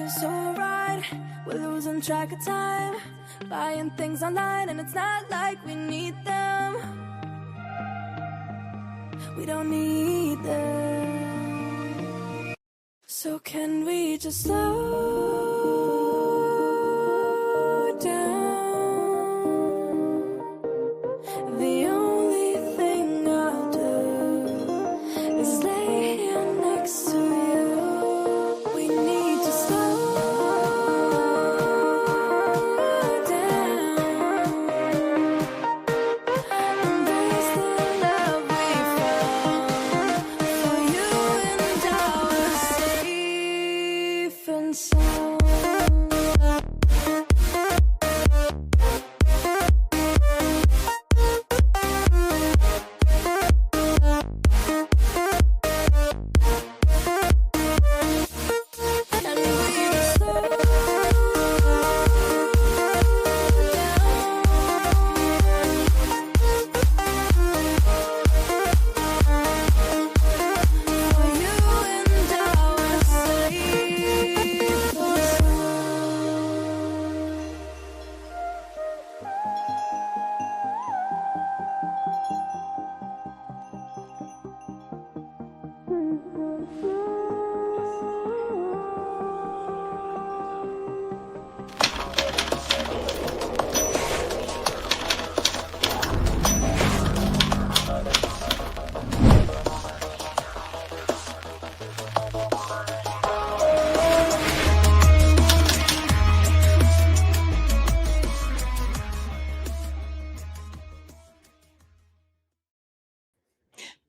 so right, we're losing track of time, buying things online and it's not like we need them. We don't need them. So can we just slow down? The only thing I'll do is lay here next to you. We need to slow down. Embrace the love we found. For you and I were safe and sound.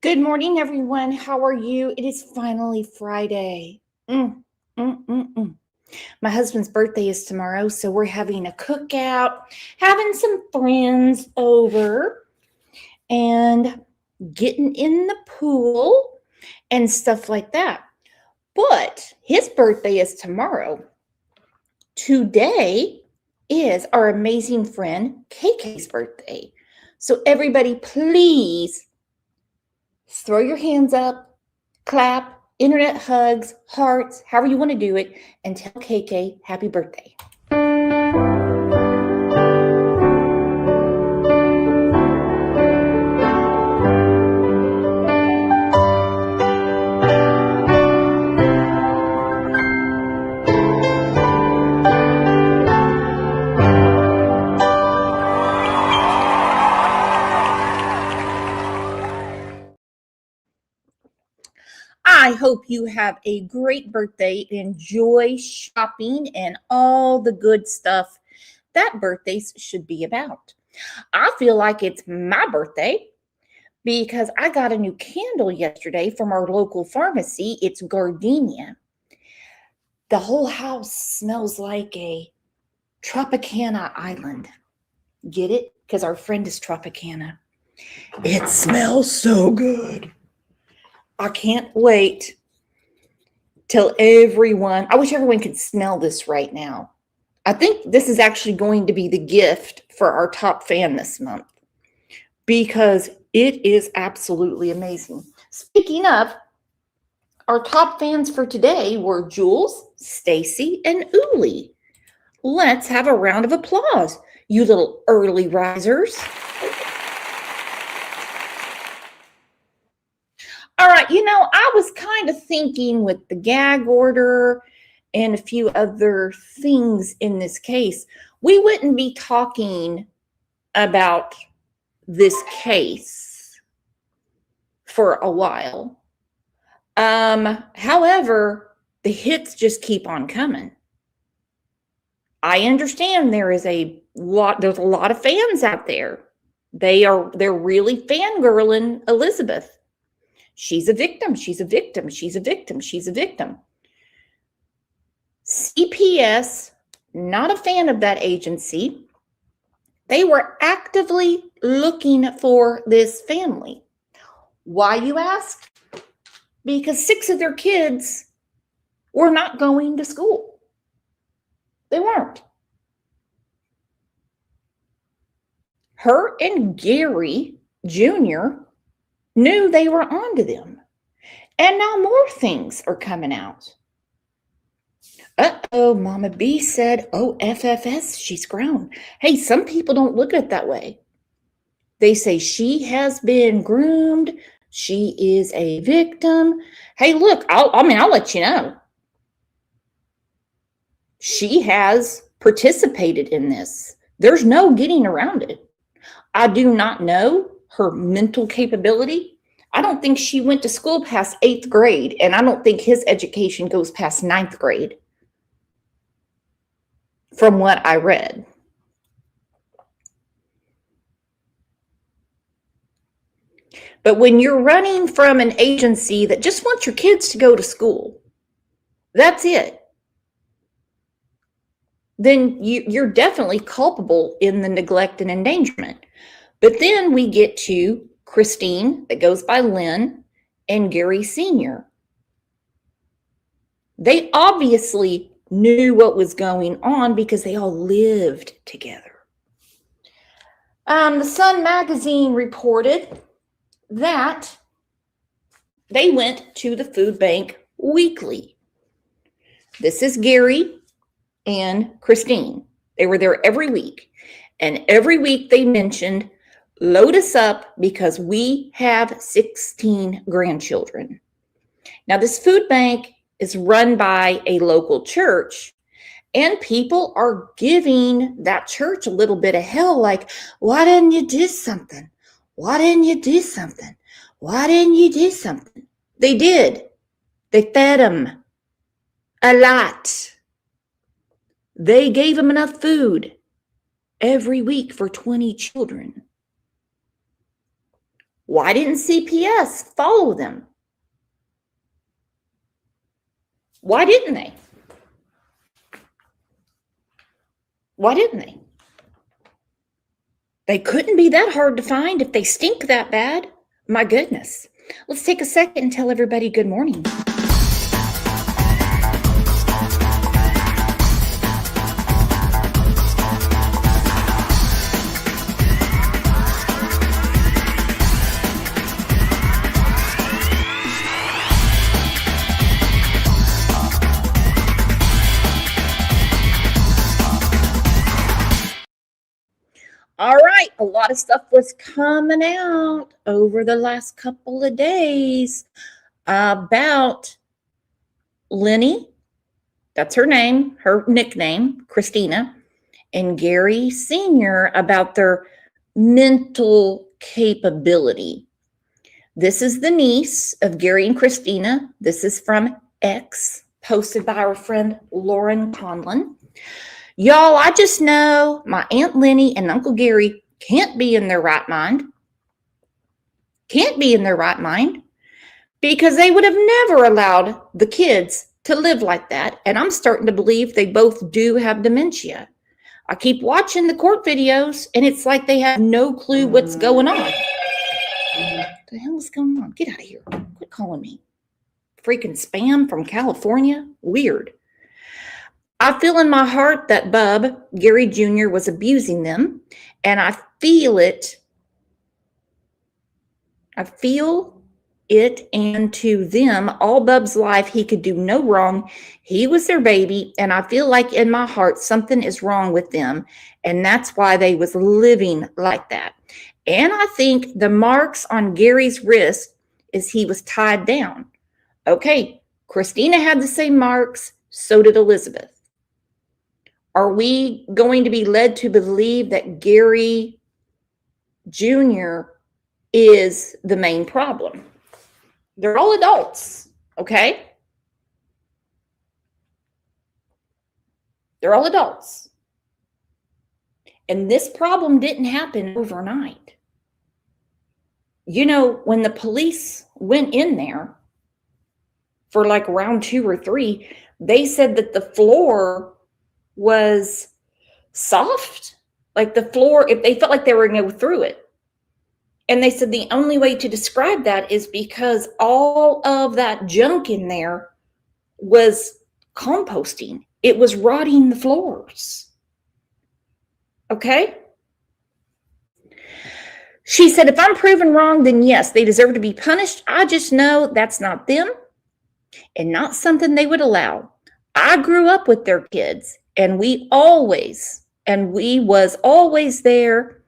Good morning, everyone. How are you? It is finally Friday. My husband's birthday is tomorrow, so we're having a cookout, having some friends over, and getting in the pool and stuff like that. But his birthday is tomorrow. Today is our amazing friend KK's birthday. So everybody, please throw your hands up, clap, internet hugs, hearts, however you want to do it, and tell KK happy birthday. I hope you have a great birthday. Enjoy shopping and all the good stuff that birthdays should be about. I feel like it's my birthday because I got a new candle yesterday from our local pharmacy. It's gardenia. The whole house smells like a Tropicana island. Get it? Because our friend is Tropicana. It smells so good. I can't wait till everyone, I wish everyone could smell this right now. I think this is actually going to be the gift for our top fan this month because it is absolutely amazing. Speaking of, our top fans for today were Jules, Stacy, and Uli. Let's have a round of applause, you little early risers. All right, I was kind of thinking with the gag order and a few other things in this case, we wouldn't be talking about this case for a while. However, the hits just keep on coming. I understand there's a lot of fans out there. They're really fangirling Elizabeth. She's a victim. She's a victim. She's a victim. She's a victim. CPS, not a fan of that agency. They were actively looking for this family. Why, you ask? Because 6 of their kids were not going to school. They weren't. Her and Gary Jr. knew they were onto them. And now more things are coming out. Uh-oh, Mama B said, oh, FFS, she's grown. Hey, some people don't look at it that way. They say she has been groomed. She is a victim. Hey, look, I'll let you know. She has participated in this. There's no getting around it. I do not know her mental capability. I don't think she went to school past 8th grade, and I don't think his education goes past 9th grade, from what I read. But when you're running from an agency that just wants your kids to go to school, that's it, then you're definitely culpable in the neglect and endangerment. But then we get to Christine, that goes by Lynn, and Gary Sr. They obviously knew what was going on because they all lived together. The Sun magazine reported that they went to the food bank weekly. This is Gary and Christine. They were there every week. And every week they mentioned, load us up because we have 16 grandchildren. Now, this food bank is run by a local church, and people are giving that church a little bit of hell, like, why didn't you do something? Why didn't you do something? Why didn't you do something? They did. They fed them a lot. They gave them enough food every week for 20 children. Why didn't CPS follow them? Why didn't they? Why didn't they? They couldn't be that hard to find if they stink that bad. My goodness. Let's take a second and tell everybody good morning. All right, a lot of stuff was coming out over the last couple of days about Lenny, that's her name, her nickname, Christina, and Gary Sr. about their mental capability. This is the niece of Gary and Christina. This is from X, posted by our friend Lauren Conlon. Y'all, I just know my Aunt Lenny and Uncle Gary can't be in their right mind. Can't be in their right mind because they would have never allowed the kids to live like that. And I'm starting to believe they both do have dementia. I keep watching the court videos and it's like they have no clue what's going on. What the hell is going on? Get out of here. Quit calling me. Freaking spam from California. Weird. I feel in my heart that Bub, Gary Jr., was abusing them, and I feel it. I feel it, and to them, all Bub's life, he could do no wrong. He was their baby, and I feel like in my heart something is wrong with them, and that's why they was living like that. And I think the marks on Gary's wrist is he was tied down. Okay, Christina had the same marks, so did Elizabeth. Are we going to be led to believe that Gary Jr. is the main problem? They're all adults, okay? They're all adults. And this problem didn't happen overnight. You know, when the police went in there for like round 2 or 3, they said that the floor was soft, like the floor, if they felt like they were going to go through it. And they said the only way to describe that is because all of that junk in there was composting. It was rotting the floors. Okay? She said, if I'm proven wrong, then yes, they deserve to be punished. I just know that's not them and not something they would allow. I grew up with their kids, and we was always there,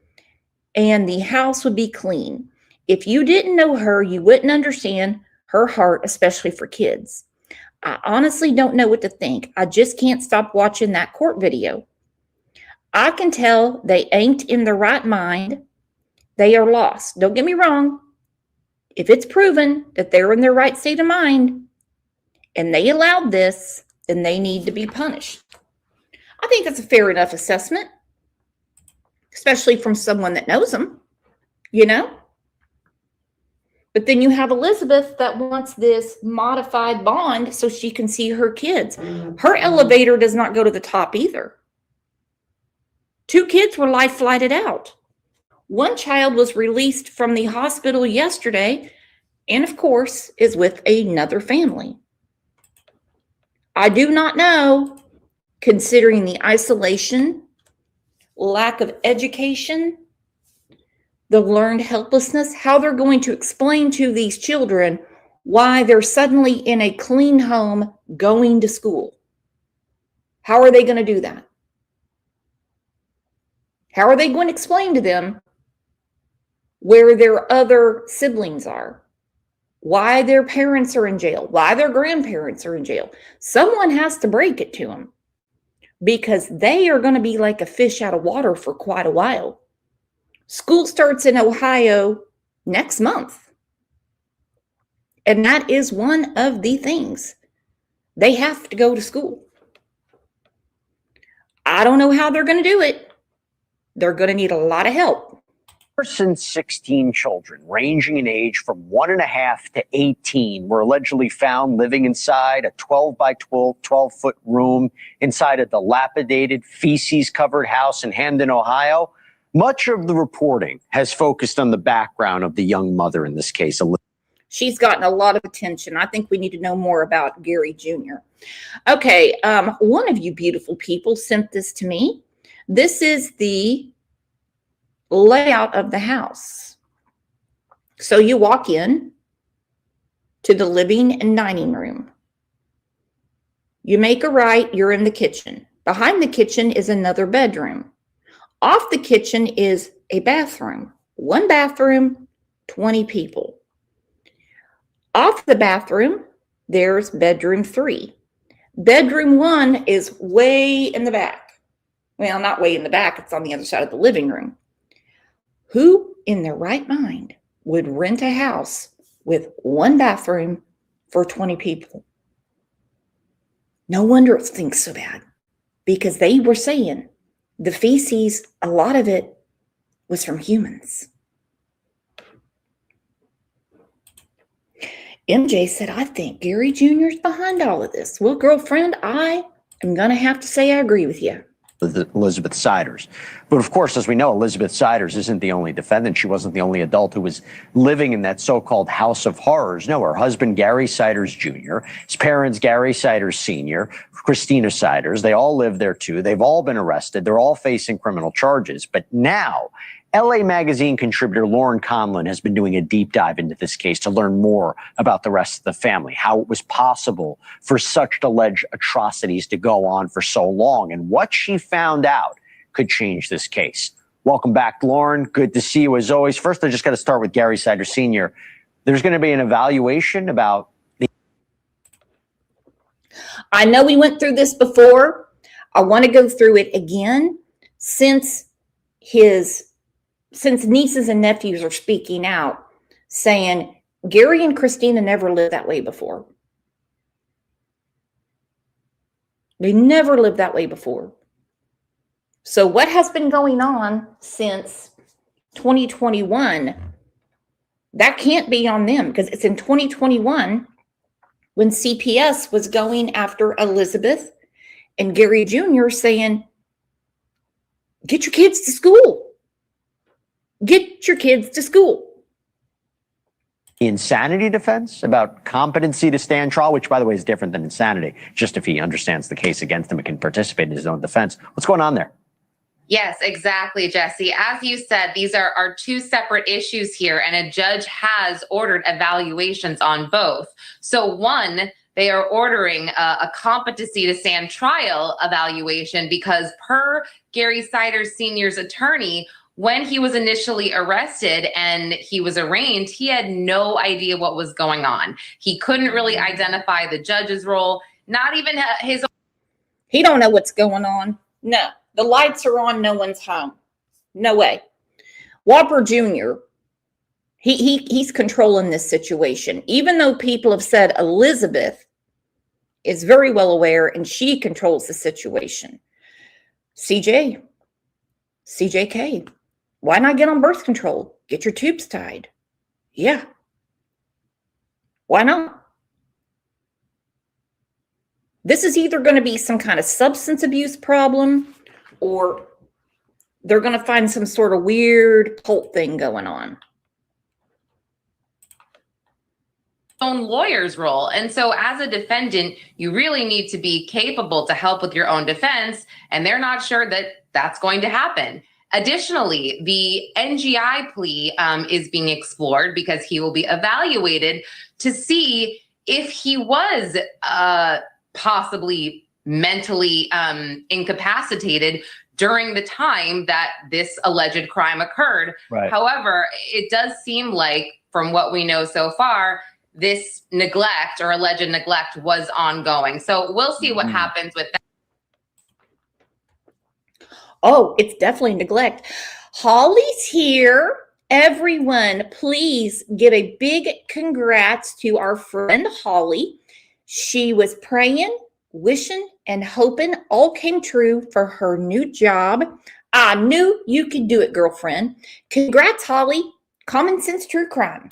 and the house would be clean. If you didn't know her, you wouldn't understand her heart, especially for kids. I honestly don't know what to think. I just can't stop watching that court video. I can tell they ain't in their right mind. They are lost. Don't get me wrong. If it's proven that they're in their right state of mind and they allowed this, then they need to be punished. I think that's a fair enough assessment, especially from someone that knows them, you know? But then you have Elizabeth that wants this modified bond so she can see her kids. Her elevator does not go to the top either. 2 kids were life flighted out. 1 child was released from the hospital yesterday and, of course, is with another family. I do not know, considering the isolation, lack of education, the learned helplessness, how they're going to explain to these children why they're suddenly in a clean home going to school. How are they going to do that? How are they going to explain to them where their other siblings are? Why their parents are in jail? Why their grandparents are in jail? Someone has to break it to them, because they are going to be like a fish out of water for quite a while. School starts in Ohio next month. And that is one of the things. They have to go to school. I don't know how they're going to do it. They're going to need a lot of help. And 16 children, ranging in age from 1.5 to 18, were allegedly found living inside a 12 by 12-foot room inside a dilapidated, feces-covered house in Hamden, Ohio. Much of the reporting has focused on the background of the young mother in this case. She's gotten a lot of attention. I think we need to know more about Gary Jr. Okay, one of you beautiful people sent this to me. This is the layout of the house. So you walk in to the living and dining room. You make a right, you're in the kitchen. Behind the kitchen is another bedroom. Off the kitchen is a bathroom. 1 bathroom, 20 people. Off the bathroom, there's bedroom 3. Bedroom 1 is way in the back. Well, not way in the back, it's on the other side of the living room. Who in their right mind would rent a house with 1 bathroom for 20 people? No wonder it stinks so bad, because they were saying the feces, a lot of it was from humans. MJ said, I think Gary Jr. is behind all of this. Well, girlfriend, I am going to have to say I agree with you. Elizabeth Siders. But of course, as we know, Elizabeth Siders isn't the only defendant. She wasn't the only adult who was living in that so-called house of horrors. No, her husband, Gary Siders Jr., his parents, Gary Siders Sr., Christina Siders, they all live there too. They've all been arrested. They're all facing criminal charges. But now, LA Magazine contributor Lauren Conlon has been doing a deep dive into this case to learn more about the rest of the family, how it was possible for such alleged atrocities to go on for so long, and what she found out could change this case. Welcome back, Lauren. Good to see you as always. First, I just got to start with Gary Siders Sr. There's going to be an evaluation about the... I know we went through this before. I want to go through it again since nieces and nephews are speaking out, saying Gary and Christina never lived that way before. They never lived that way before. So what has been going on since 2021? That can't be on them, because it's in 2021 when CPS was going after Elizabeth and Gary Jr. saying, get your kids to school. Get your kids to school. Insanity defense about competency to stand trial, which, by the way, is different than insanity. Just if he understands the case against him and can participate in his own defense. What's going on there? Yes, exactly, Jesse. As you said, these are 2 separate issues here, and a judge has ordered evaluations on both. So one, they are ordering a competency to stand trial evaluation because per Gary Siders Sr.'s attorney, when he was initially arrested and he was arraigned, he had no idea what was going on. He couldn't really identify the judge's role, not even his own. He don't know what's going on. No, the lights are on. No one's home. No way. Whopper Jr., he's controlling this situation, even though people have said Elizabeth is very well aware and she controls the situation. CJK, why not get on birth control? Get your tubes tied. Yeah. Why not? This is either going to be some kind of substance abuse problem, or they're going to find some sort of weird cult thing going on. Own lawyer's role. And so as a defendant, you really need to be capable to help with your own defense, and they're not sure that that's going to happen. Additionally, the NGI plea is being explored because he will be evaluated to see if he was possibly mentally incapacitated during the time that this alleged crime occurred. Right. However, it does seem like, from what we know so far, this neglect or alleged neglect was ongoing. So we'll see what happens with that. Oh, it's definitely neglect. Holly's here. Everyone, please give a big congrats to our friend Holly. She was praying, wishing, and hoping all came true for her new job. I knew you could do it, girlfriend. Congrats, Holly. Common sense true crime.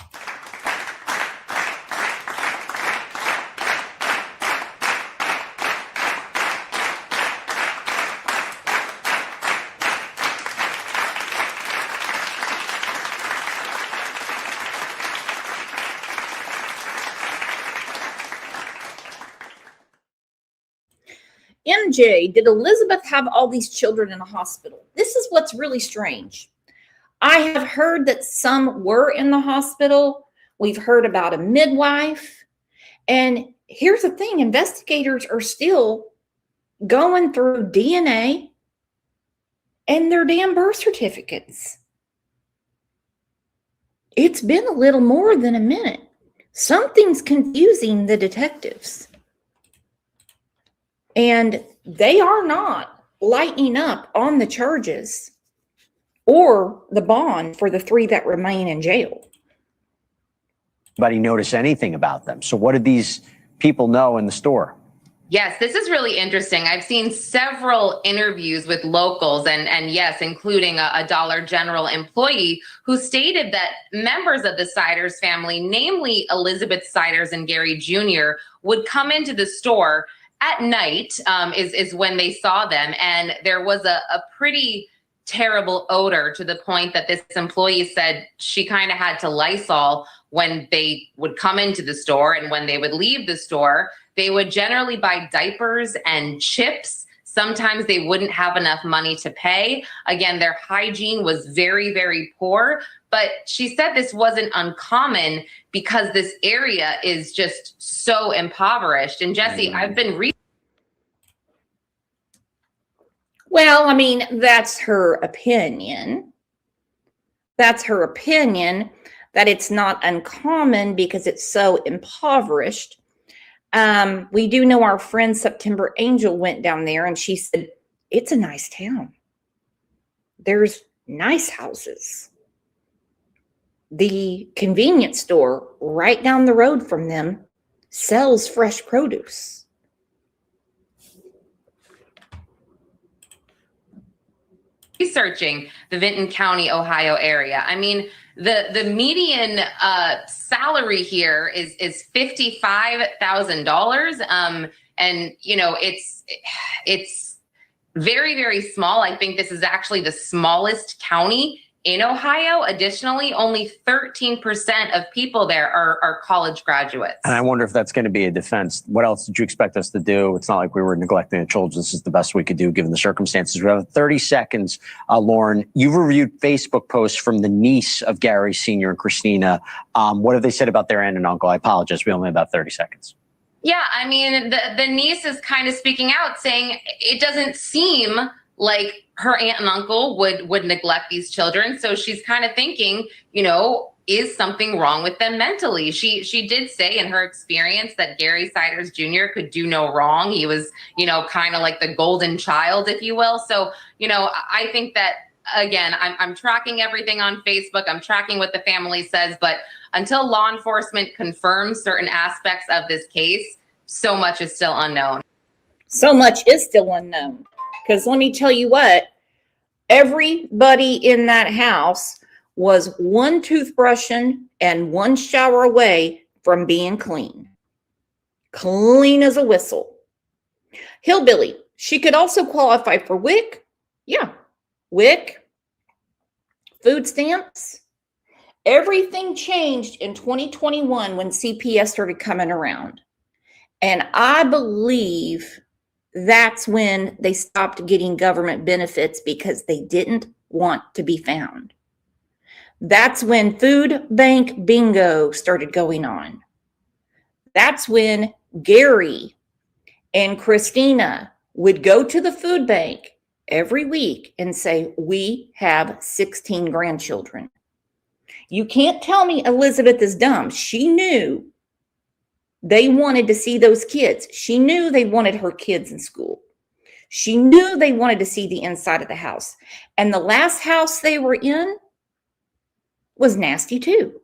MJ, did Elizabeth have all these children in the hospital? This is what's really strange. I have heard that some were in the hospital. We've heard about a midwife. And here's the thing, investigators are still going through DNA and their damn birth certificates. It's been a little more than a minute. Something's confusing the detectives. And they are not lightening up on the charges or the bond for the 3 that remain in jail. Anybody notice anything about them? So what did these people know in the store? Yes, this is really interesting. I've seen several interviews with locals and yes, including a Dollar General employee who stated that members of the Siders family, namely Elizabeth Siders and Gary Jr., would come into the store at night is when they saw them. And there was a pretty terrible odor to the point that this employee said she kind of had to Lysol when they would come into the store, and when they would leave the store, they would generally buy diapers and chips. Sometimes they wouldn't have enough money to pay. Again, their hygiene was very, very poor. But she said this wasn't uncommon because this area is just so impoverished. And Jesse, I've been Well, I mean, that's her opinion. That's her opinion that it's not uncommon because it's so impoverished. We do know our friend September Angel went down there and she said, it's a nice town. There's nice houses. The convenience store right down the road from them sells fresh produce. Researching the Vinton County, Ohio area. I mean, the median salary here is $55,000, and you know it's very, very small. I think this is actually the smallest county in Ohio. Additionally, only 13% of people there are college graduates. And I wonder if that's going to be a defense. What else did you expect us to do? It's not like we were neglecting the children. This is the best we could do given the circumstances. We have 30 seconds. Lauren, you've reviewed Facebook posts from the niece of Gary Sr. and Christina. What have they said about their aunt and uncle? I apologize. We only have about 30 seconds. Yeah, I mean, the niece is kind of speaking out, saying it doesn't seem like her aunt and uncle would neglect these children. So she's kind of thinking, is something wrong with them mentally? She did say in her experience that Gary Siders Jr. could do no wrong. He was, kind of like the golden child, if you will. So, I think that, again, I'm tracking everything on Facebook. I'm tracking what the family says, but until law enforcement confirms certain aspects of this case, so much is still unknown. So much is still unknown. Because let me tell you what, everybody in that house was one toothbrushing and one shower away from being clean. Clean as a whistle. Hillbilly, she could also qualify for WIC. Yeah, WIC, food stamps. Everything changed in 2021 when CPS started coming around. And I believe that's when they stopped getting government benefits because they didn't want to be found. That's when food bank bingo started going on. That's when Gary and Christina would go to the food bank every week and say, we have 16 grandchildren. You can't tell me Elizabeth is dumb. She knew they wanted to see those kids. She knew they wanted her kids in school. She knew they wanted to see the inside of the house. And the last house they were in was nasty too.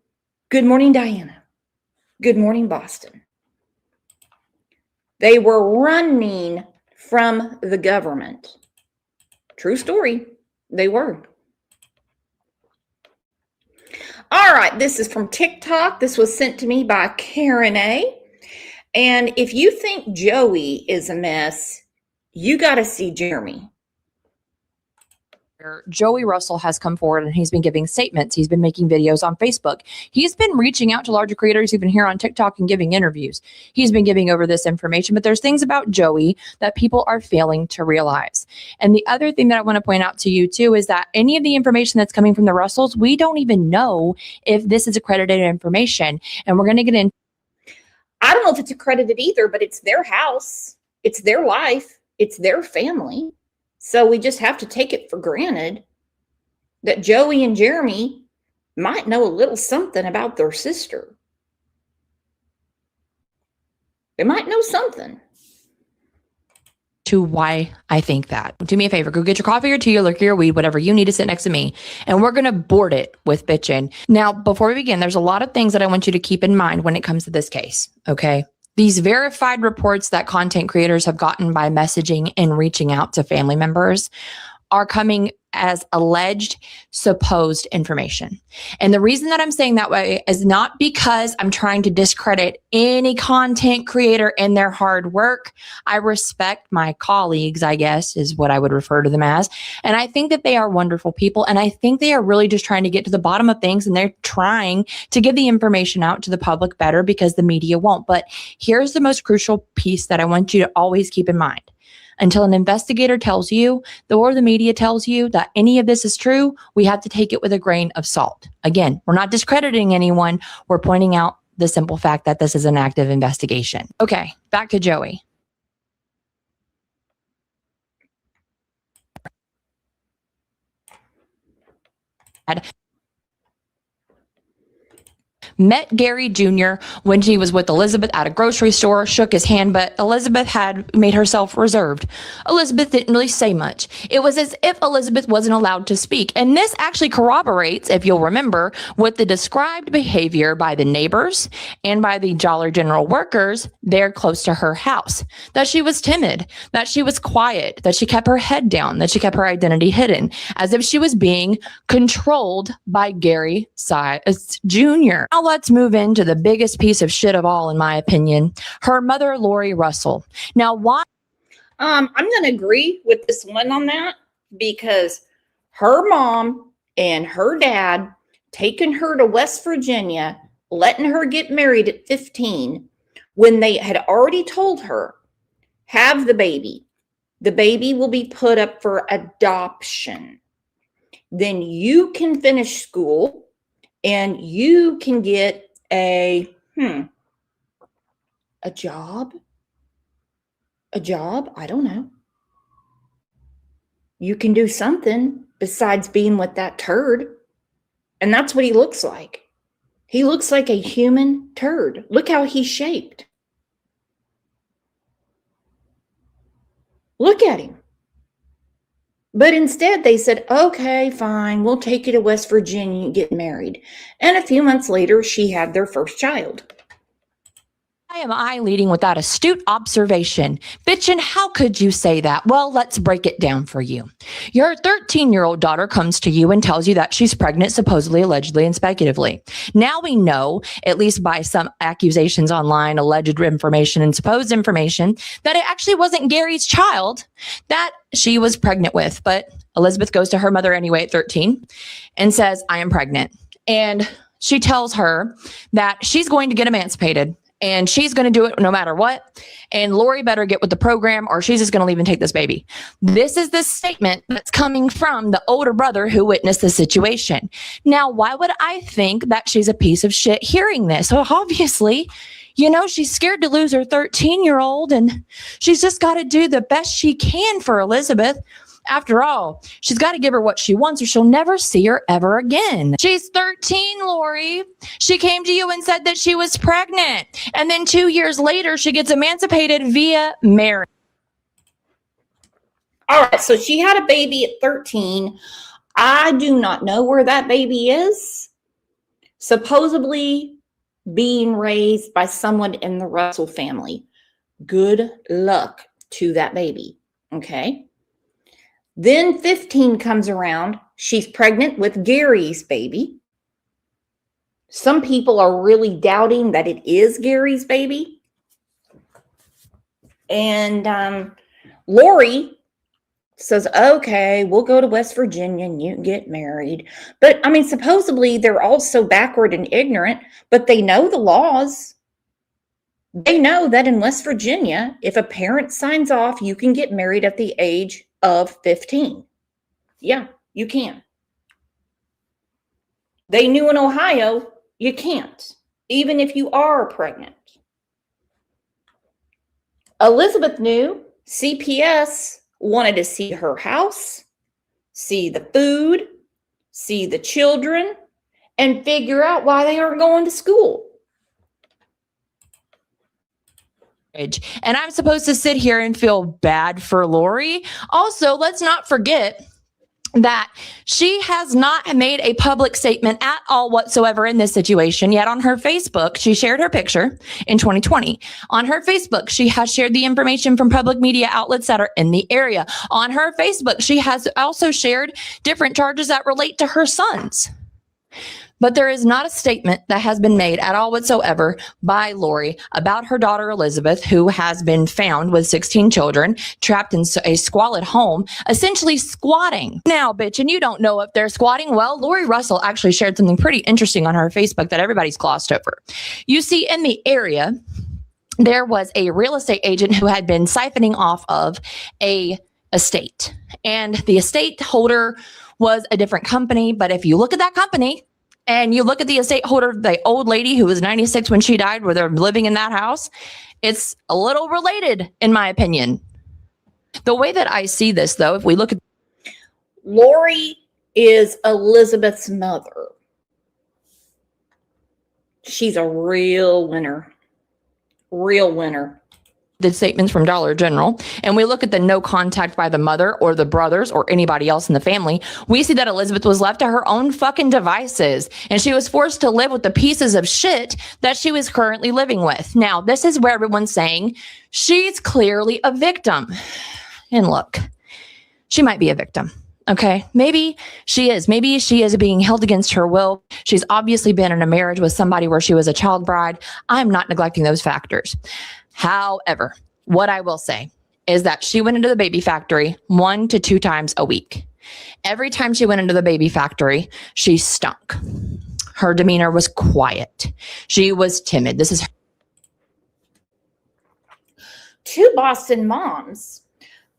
Good morning, Diana. Good morning, Boston. They were running from the government. True story. They were. All right, this is from TikTok. This was sent to me by Karen A. And if you think Joey is a mess, you got to see Jeremy. Joey Russell has come forward and he's been giving statements. He's been making videos on Facebook. He's been reaching out to larger creators, even here on TikTok, and giving interviews. He's been giving over this information, but there's things about Joey that people are failing to realize. And the other thing that I want to point out to you too is that any of the information that's coming from the Russells, we don't even know if this is accredited information. And we're going to get in. I don't know if it's accredited either, but it's their house. It's their life. It's their family. So we just have to take it for granted that Joey and Jeremy might know a little something about their sister. They might know something. To why I think that. Do me a favor, go get your coffee or tea or liquor or weed, whatever you need to sit next to me, and we're going to board it with bitchin'. Now, before we begin, there's a lot of things that I want you to keep in mind when it comes to this case, okay? These verified reports that content creators have gotten by messaging and reaching out to family members are coming as alleged, supposed information. And the reason that I'm saying that way is not because I'm trying to discredit any content creator and their hard work. I respect my colleagues, I guess, is what I would refer to them as. And I think that they are wonderful people. And I think they are really just trying to get to the bottom of things. And they're trying to get the information out to the public better because the media won't. But here's the most crucial piece that I want you to always keep in mind. Until an investigator tells you, or the media tells you that any of this is true, we have to take it with a grain of salt. Again, we're not discrediting anyone. We're pointing out the simple fact that this is an active investigation. Okay, back to Joey. Met Gary Jr. when he was with Elizabeth at a grocery store, shook his hand, but Elizabeth had made herself reserved. Elizabeth didn't really say much. It was as if Elizabeth wasn't allowed to speak. And this actually corroborates, if you'll remember, with the described behavior by the neighbors and by the Dollar General workers there close to her house. That she was timid, that she was quiet, that she kept her head down, that she kept her identity hidden, as if she was being controlled by Gary Siders Jr. Now let's move into the biggest piece of shit of all, in my opinion, her mother, Lori Russell. Now, why? I'm going to agree with this one on that because her mom and her dad taking her to West Virginia, letting her get married at 15 when they had already told her, have the baby. The baby will be put up for adoption. Then you can finish school and you can get a A job? A job? I don't know. You can do something besides being with that turd. And that's what he looks like. He looks like a human turd. Look how he's shaped. Look at him. But instead they said, okay, fine, we'll take you to West Virginia and get married. And a few months later, she had their first child. Why am I leading with that astute observation? Bitchin', how could you say that? Well, let's break it down for you. Your 13-year-old daughter comes to you and tells you that she's pregnant, supposedly, allegedly, and speculatively. Now we know, at least by some accusations online, alleged information, and supposed information, that it actually wasn't Gary's child that she was pregnant with. But Elizabeth goes to her mother anyway at 13 and says, I am pregnant. And she tells her that she's going to get emancipated. And she's going to do it no matter what. And Lori better get with the program or she's just going to leave and take this baby. This is the statement that's coming from the older brother who witnessed the situation. Now, why would I think that she's a piece of shit hearing this? So obviously, you know, she's scared to lose her 13-year-old and she's just got to do the best she can for Elizabeth. After all, she's got to give her what she wants or she'll never see her ever again. She's 13, Lori. She came to you and said that she was pregnant. And then 2 years later, she gets emancipated via marriage. All right, so she had a baby at 13. I do not know where that baby is. Supposedly being raised by someone in the Russell family. Good luck to that baby, okay? Then 15 comes around. She's pregnant with Gary's baby. Some people are really doubting that it is Gary's baby. And Lori says, okay, we'll go to West Virginia and you get married. But I mean, supposedly they're all so backward and ignorant, but they know the laws. They know that in West Virginia, if a parent signs off, you can get married at the age of 15. Yeah, you can. They knew in Ohio, you can't, even if you are pregnant. Elizabeth knew CPS wanted to see her house, see the food, see the children, and figure out why they aren't going to school. And I'm supposed to sit here and feel bad for Lori. Also, let's not forget that she has not made a public statement at all whatsoever in this situation. Yet on her Facebook, she shared her picture in 2020. On her Facebook, she has shared the information from public media outlets that are in the area. On her Facebook, she has also shared different charges that relate to her sons. But there is not a statement that has been made at all whatsoever by Lori about her daughter Elizabeth, who has been found with 16 children, trapped in a squalid home, essentially squatting. Now, bitch, and you don't know if they're squatting. Well, Lori Russell actually shared something pretty interesting on her Facebook that everybody's glossed over. You see, in the area, there was a real estate agent who had been siphoning off of a estate. And the estate holder was a different company. But if you look at that company, and you look at the estate holder, the old lady who was 96 when she died, where they're living in that house, it's a little related, in my opinion. The way that I see this, though, if we look at... Lori is Elizabeth's mother. She's a real winner. Real winner. The statements from Dollar General, and we look at the no contact by the mother or the brothers or anybody else in the family, we see that Elizabeth was left to her own fucking devices, and she was forced to live with the pieces of shit that she was currently living with. Now, this is where everyone's saying she's clearly a victim. And look, she might be a victim. Okay, maybe she is. Maybe she is being held against her will. She's obviously been in a marriage with somebody where she was a child bride. I'm not neglecting those factors. However, what I will say is that she went into the baby factory 1 to 2 times a week. Every time she went into the baby factory, she stunk. Her demeanor was quiet. She was timid. This is 2 Boston moms.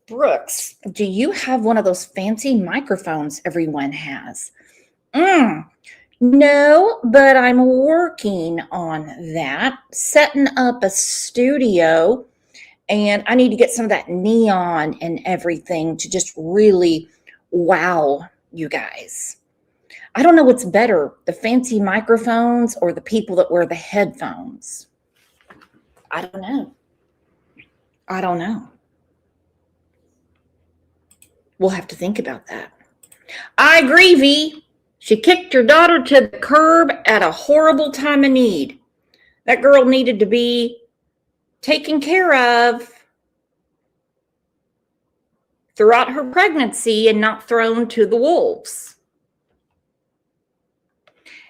Brooks, do you have one of those fancy microphones everyone has? No, but I'm working on that, setting up a studio, and I need to get some of that neon and everything to just really wow you guys. I don't know what's better, the fancy microphones or the people that wear the headphones. I don't know. I don't know. We'll have to think about that. I agree, V. She kicked her daughter to the curb at a horrible time of need. That girl needed to be taken care of throughout her pregnancy and not thrown to the wolves.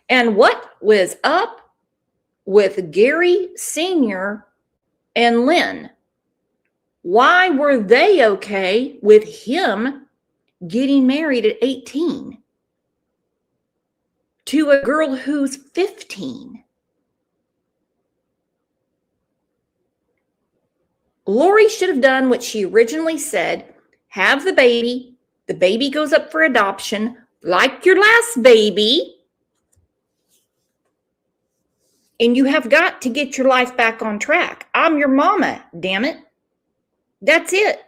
And what was up with Gary Sr. and Lynn? Why were they okay with him getting married at 18 to a girl who's 15? Lori should have done what she originally said. Have the baby goes up for adoption, like your last baby, and you have got to get your life back on track. I'm your mama, damn it. That's it.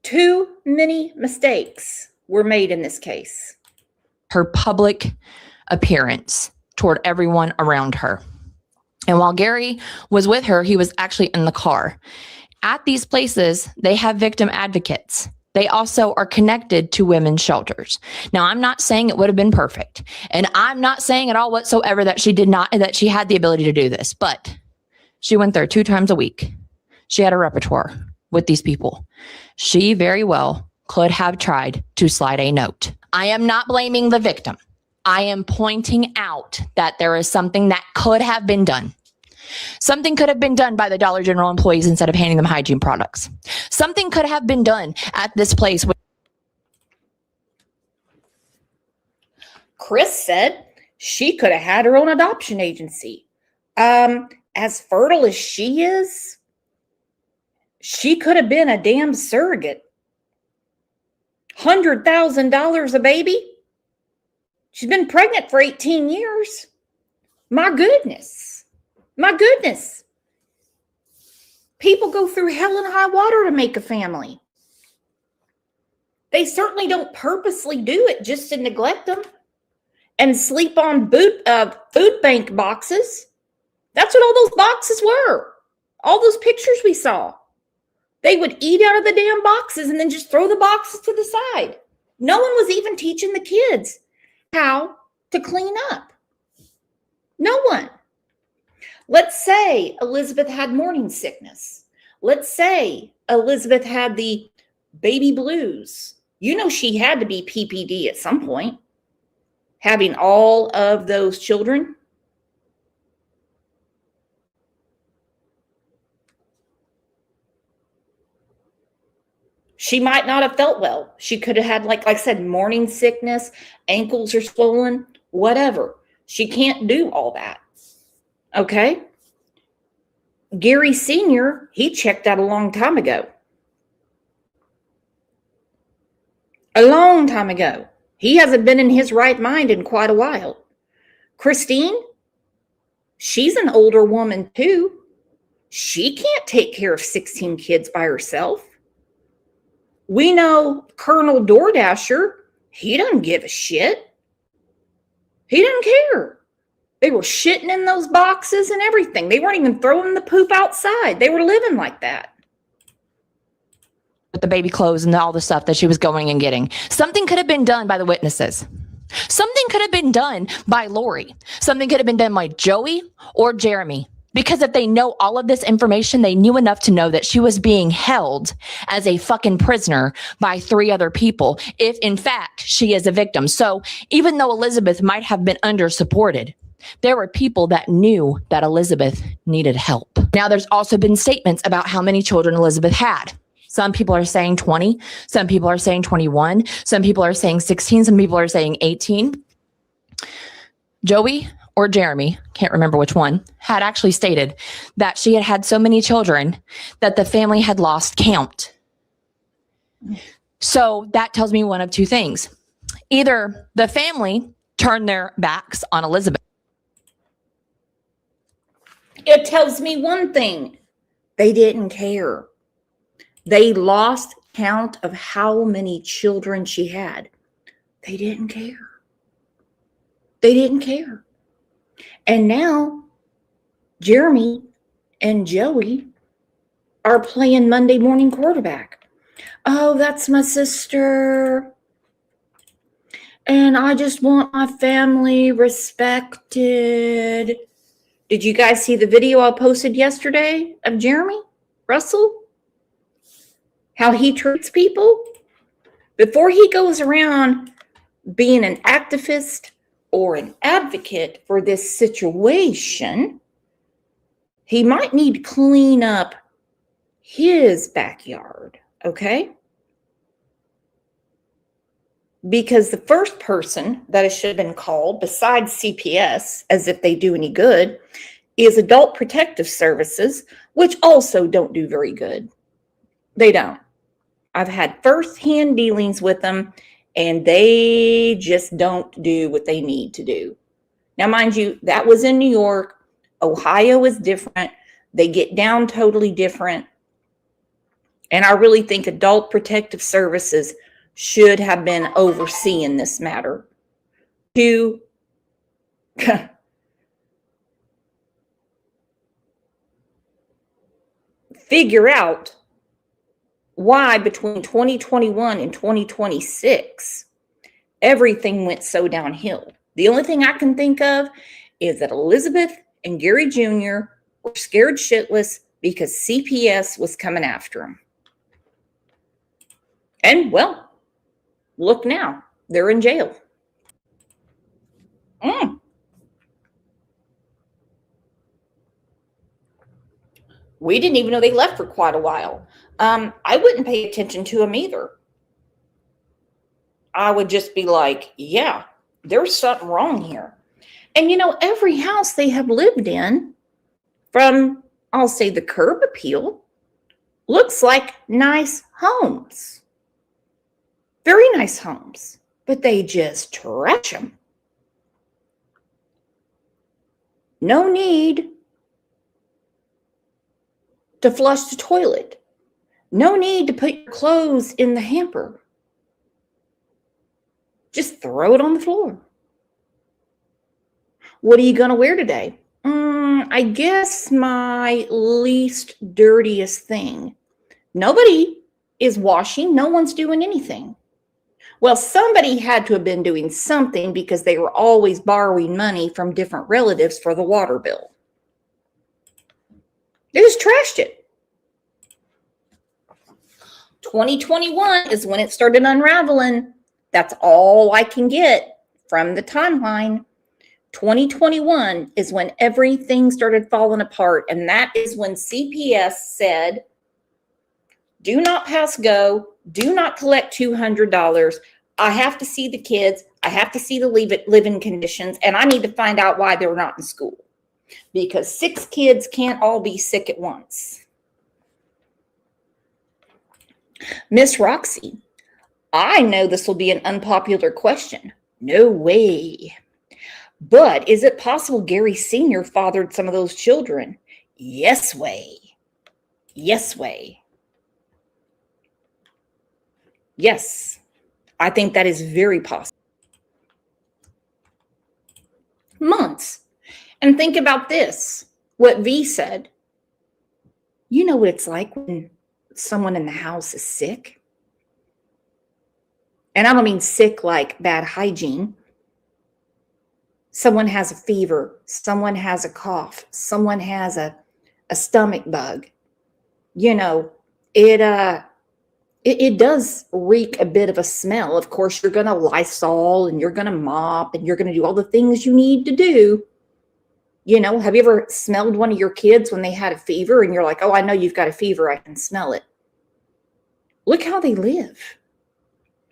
Too many mistakes were made in this case. Her public appearance toward everyone around her. And while Gary was with her, he was actually in the car. At these places, they have victim advocates. They also are connected to women's shelters. Now, I'm not saying it would have been perfect, and I'm not saying at all whatsoever that she had the ability to do this, but she went there 2 times a week. She had a repertoire with these people. She very well could have tried to slide a note. I am not blaming the victim. I am pointing out that there is something that could have been done. Something could have been done by the Dollar General employees instead of handing them hygiene products. Something could have been done at this place. Chris said she could have had her own adoption agency. As fertile as she is, she could have been a damn surrogate. $100,000 a baby? She's been pregnant for 18 years. My goodness. My goodness. People go through hell and high water to make a family. They certainly don't purposely do it just to neglect them and sleep on food bank boxes. That's what all those boxes were. All those pictures we saw. They would eat out of the damn boxes and then just throw the boxes to the side. No one was even teaching the kids how to clean up. No one. Let's say Elizabeth had morning sickness. Let's say Elizabeth had the baby blues. You know she had to be PPD at some point, having all of those children. She might not have felt well. She could have had, like I said, morning sickness, ankles are swollen, whatever. She can't do all that. Okay? Gary Sr., he checked out a long time ago. A long time ago. He hasn't been in his right mind in quite a while. Christine, she's an older woman too. She can't take care of 16 kids by herself. We know Colonel DoorDasher, he doesn't give a shit. He doesn't care. They were shitting in those boxes and everything. They weren't even throwing the poop outside. They were living like that. With the baby clothes and all the stuff that she was going and getting. Something could have been done by the witnesses. Something could have been done by Lori. Something could have been done by Joey or Jeremy. Because if they know all of this information, they knew enough to know that she was being held as a fucking prisoner by 3 other people, if in fact she is a victim. So even though Elizabeth might have been under-supported, there were people that knew that Elizabeth needed help. Now, there's also been statements about how many children Elizabeth had. Some people are saying 20. Some people are saying 21. Some people are saying 16. Some people are saying 18. Joey or Jeremy, can't remember which one, had actually stated that she had had so many children that the family had lost count. So that tells me one of 2 things. Either the family turned their backs on Elizabeth. It tells me one thing. They didn't care. They lost count of how many children she had. They didn't care. They didn't care. And now Jeremy and Joey are playing Monday morning quarterback. Oh, that's my sister. And I just want my family respected. Did you guys see the video I posted yesterday of Jeremy Russell? How he treats people? Before he goes around being an activist or an advocate for this situation, he might need to clean up his backyard, okay? Because the first person that it should have been called, besides CPS, as if they do any good, is Adult Protective Services, which also don't do very good. They don't. I've had firsthand dealings with them, and they just don't do what they need to do. Now, mind you, that was in New York. Ohio is different. They get down totally different. And I really think Adult Protective Services should have been overseeing this matter to figure out why between 2021 and 2026 everything went so downhill. The only thing I can think of is that Elizabeth and Gary Jr. were scared shitless because CPS was coming after them. And well, look now, they're in jail. We didn't even know they left for quite a while. I wouldn't pay attention to them either. I would just be like, yeah, there's something wrong here. And you know, every house they have lived in, from, I'll say, the curb appeal, looks like nice homes. Very nice homes, but they just trash them. No need to flush the toilet. No need to put your clothes in the hamper. Just throw it on the floor. What are you going to wear today? I guess my least dirtiest thing. Nobody is washing. No one's doing anything. Well, somebody had to have been doing something because they were always borrowing money from different relatives for the water bill. They just trashed it. 2021 is when it started unraveling. That's all I can get from the timeline. 2021 is when everything started falling apart. And that is when CPS said, do not pass go. Do not collect $200. I have to see the kids. I have to see the living conditions. And I need to find out why they're not in school. Because 6 kids can't all be sick at once. Miss Roxy, I know this will be an unpopular question. No way. But is it possible Gary Sr. fathered some of those children? Yes way. Yes way. Yes, I think that is very possible. Months. And think about this, what V said. You know what it's like when someone in the house is sick? And I don't mean sick like bad hygiene. Someone has a fever. Someone has a cough. Someone has a stomach bug. You know, it does reek a bit of a smell. Of course, you're going to Lysol and you're going to mop and you're going to do all the things you need to do. You know, have you ever smelled one of your kids when they had a fever and you're like, oh, I know you've got a fever. I can smell it. Look how they live.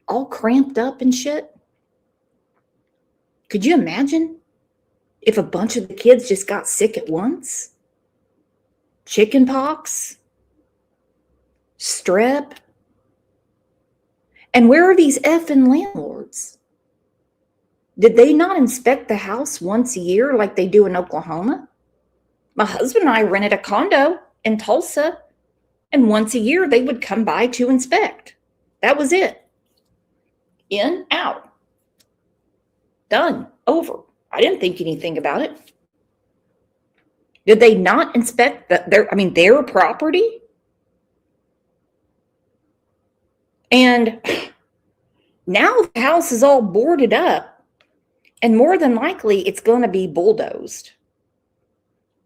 All cramped up and shit. Could you imagine if a bunch of the kids just got sick at once? Chicken pox? Strep? And where are these effing landlords? Did they not inspect the house once a year like they do in Oklahoma? My husband and I rented a condo in Tulsa, and once a year they would come by to inspect. That was it. In, out. Done. Over. I didn't think anything about it. Did they not inspect their property? And now the house is all boarded up, and more than likely it's going to be bulldozed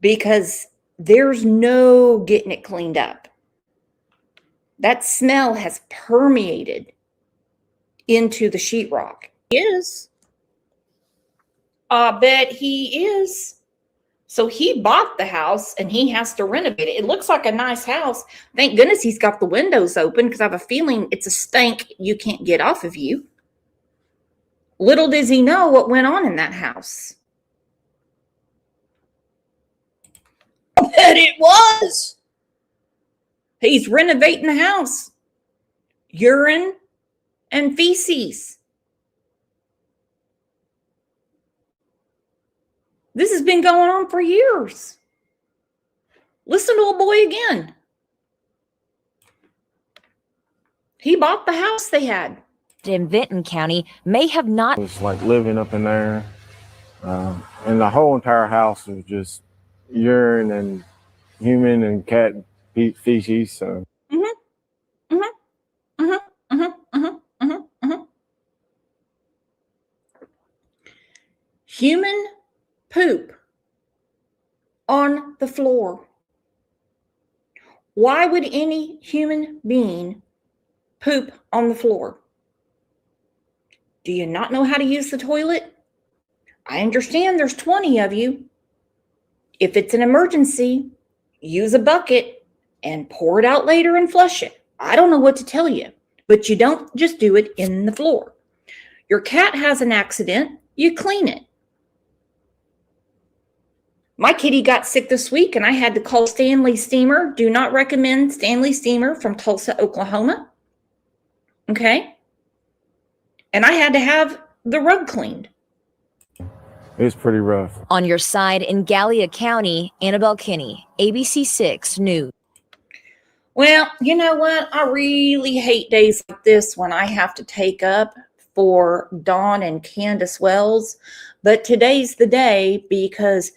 because there's no getting it cleaned up. That smell has permeated into the sheetrock. I bet he is. So he bought the house and he has to renovate it. It looks like a nice house. Thank goodness he's got the windows open, because I have a feeling it's a stank you can't get off of you. Little does he know what went on in that house. I bet it was. He's renovating the house. Urine and feces. This has been going on for years. Listen to old boy again. He bought the house they had. In Vinton County may have not. It was like living up in there. And the whole entire house was just urine and human and cat feces. So. Human poop on the floor. Why would any human being poop on the floor? Do you not know how to use the toilet? I understand there's 20 of you. If it's an emergency, use a bucket and pour it out later and flush it. I don't know what to tell you, but you don't just do it in the floor. Your cat has an accident, you clean it. My kitty got sick this week and I had to call Stanley Steamer. Do not recommend Stanley Steamer from Tulsa, Oklahoma. Okay? And I had to have the rug cleaned. It's pretty rough. On your side in Gallia County, Annabelle Kinney, ABC 6 News. Well, you know what? I really hate days like this when I have to take up for Dawn and Candace Wells. But today's the day because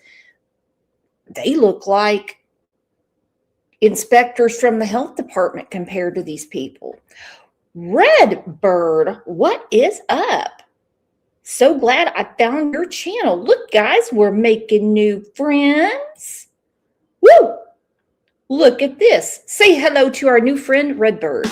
they look like inspectors from the health department compared to these people. Redbird, what is up? So glad I found your channel. Look, guys, we're making new friends. Woo! Look at this. Say hello to our new friend, Redbird.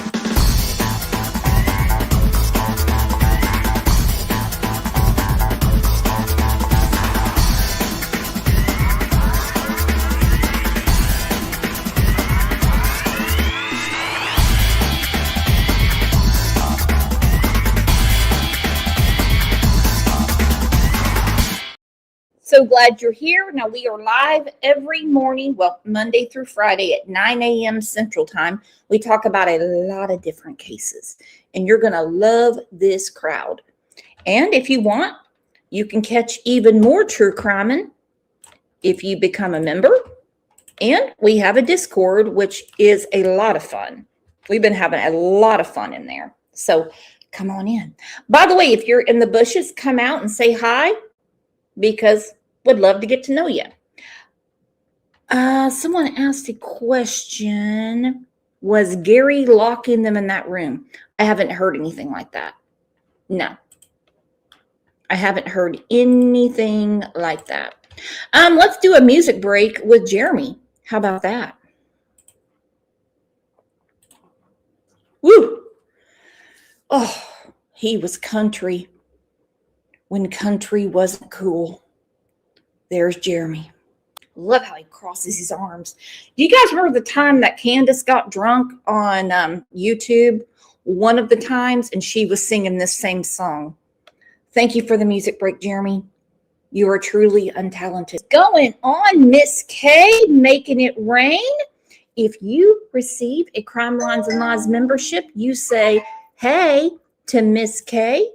So glad you're here. Now, we are live every morning, well, Monday through Friday at 9 a.m. Central Time. We talk about a lot of different cases, and you're going to love this crowd. And if you want, you can catch even more true crime if you become a member. And we have a Discord, which is a lot of fun. We've been having a lot of fun in there. So come on in. By the way, if you're in the bushes, come out and say hi, because would love to get to know you. Someone asked a question. Was Gary locking them in that room? I haven't heard anything like that. No. I haven't heard anything like that. Let's do a music break with Jeremy. How about that? Woo! Oh, he was country when country wasn't cool. There's Jeremy. Love how he crosses his arms. Do you guys remember the time that Candace got drunk on YouTube? One of the times, and she was singing this same song. Thank you for the music break, Jeremy. You are truly untalented. Going on, Miss K, making it rain. If you receive a Crime Lines and Lies membership, you say, hey, to Miss K.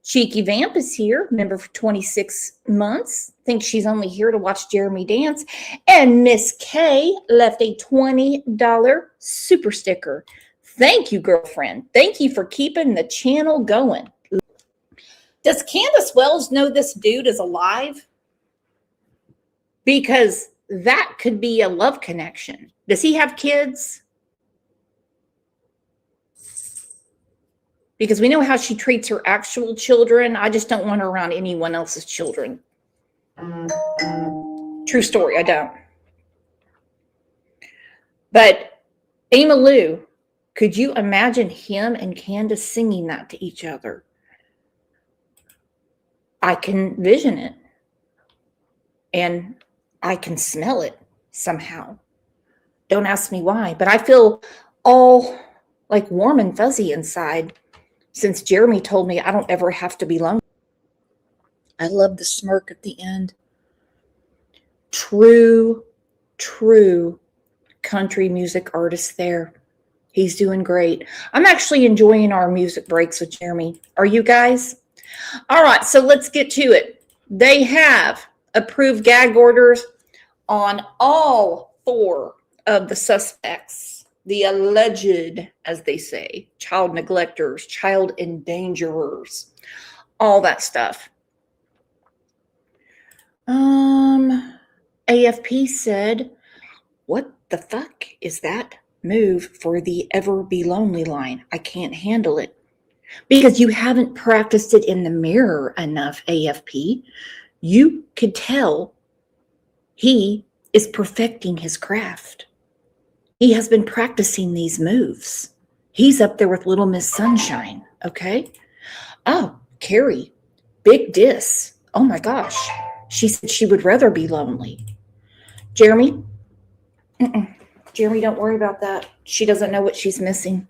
Cheeky Vamp is here, member for 26 months. Thinks she's only here to watch Jeremy dance. And Miss K left a $20 super sticker. Thank you, girlfriend. Thank you for keeping the channel going. Does Candace Wells know this dude is alive? Because that could be a love connection. Does he have kids? Because we know how she treats her actual children. I just don't want her around anyone else's children. True story, I don't. But Emmylou, could you imagine him and Candace singing that to each other? I can vision it. And I can smell it somehow. Don't ask me why, but I feel all like warm and fuzzy inside since Jeremy told me I don't ever have to be lonely. I love the smirk at the end. True country music artist there. He's doing great. I'm actually enjoying our music breaks with Jeremy. Are you guys? All right, so let's get to it. They have approved gag orders on all 4 of the suspects, the alleged, as they say, child neglectors, child endangerers, all that stuff. AFP said, what the fuck is that move for the Ever Be Lonely line? I can't handle it. Because you haven't practiced it in the mirror enough, AFP. You could tell he is perfecting his craft. He has been practicing these moves. He's up there with Little Miss Sunshine, okay? Oh, Carrie, big diss. Oh my gosh. She said she would rather be lonely. Jeremy? Jeremy, don't worry about that. She doesn't know what she's missing.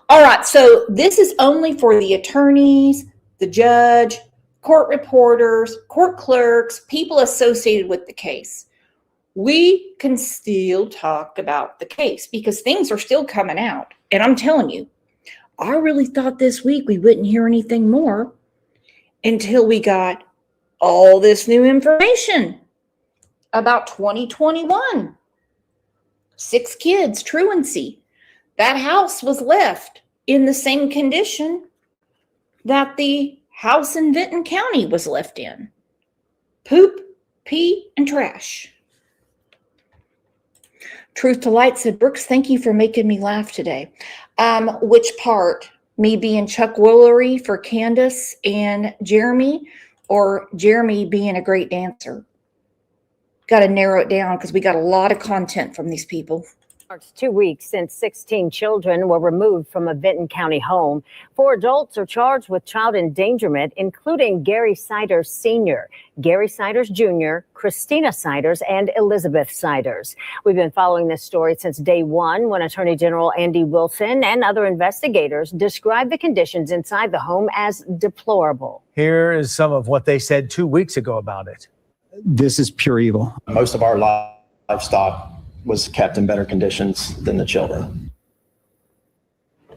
All right, so this is only for the attorneys, the judge, court reporters, court clerks, people associated with the case. We can still talk about the case because things are still coming out. And I'm telling you, I really thought this week we wouldn't hear anything more until we got all this new information about 2021. 6 kids, truancy. That house was left in the same condition that the house in Vinton County was left in. Poop, pee, and trash. Truth to Light said, Brooks, thank you for making me laugh today. Which part? Me being Chuck Woolery for Candace and Jeremy, or Jeremy being a great dancer? Got to narrow it down because we got a lot of content from these people. It's 2 weeks since 16 children were removed from a Vinton County home. 4 adults are charged with child endangerment, including Gary Siders Sr., Gary Siders Jr., Christina Siders, and Elizabeth Siders. We've been following this story since day one when Attorney General Andy Wilson and other investigators described the conditions inside the home as deplorable. Here is some of what they said 2 weeks ago about it. This is pure evil. Most of our livestock was kept in better conditions than the children.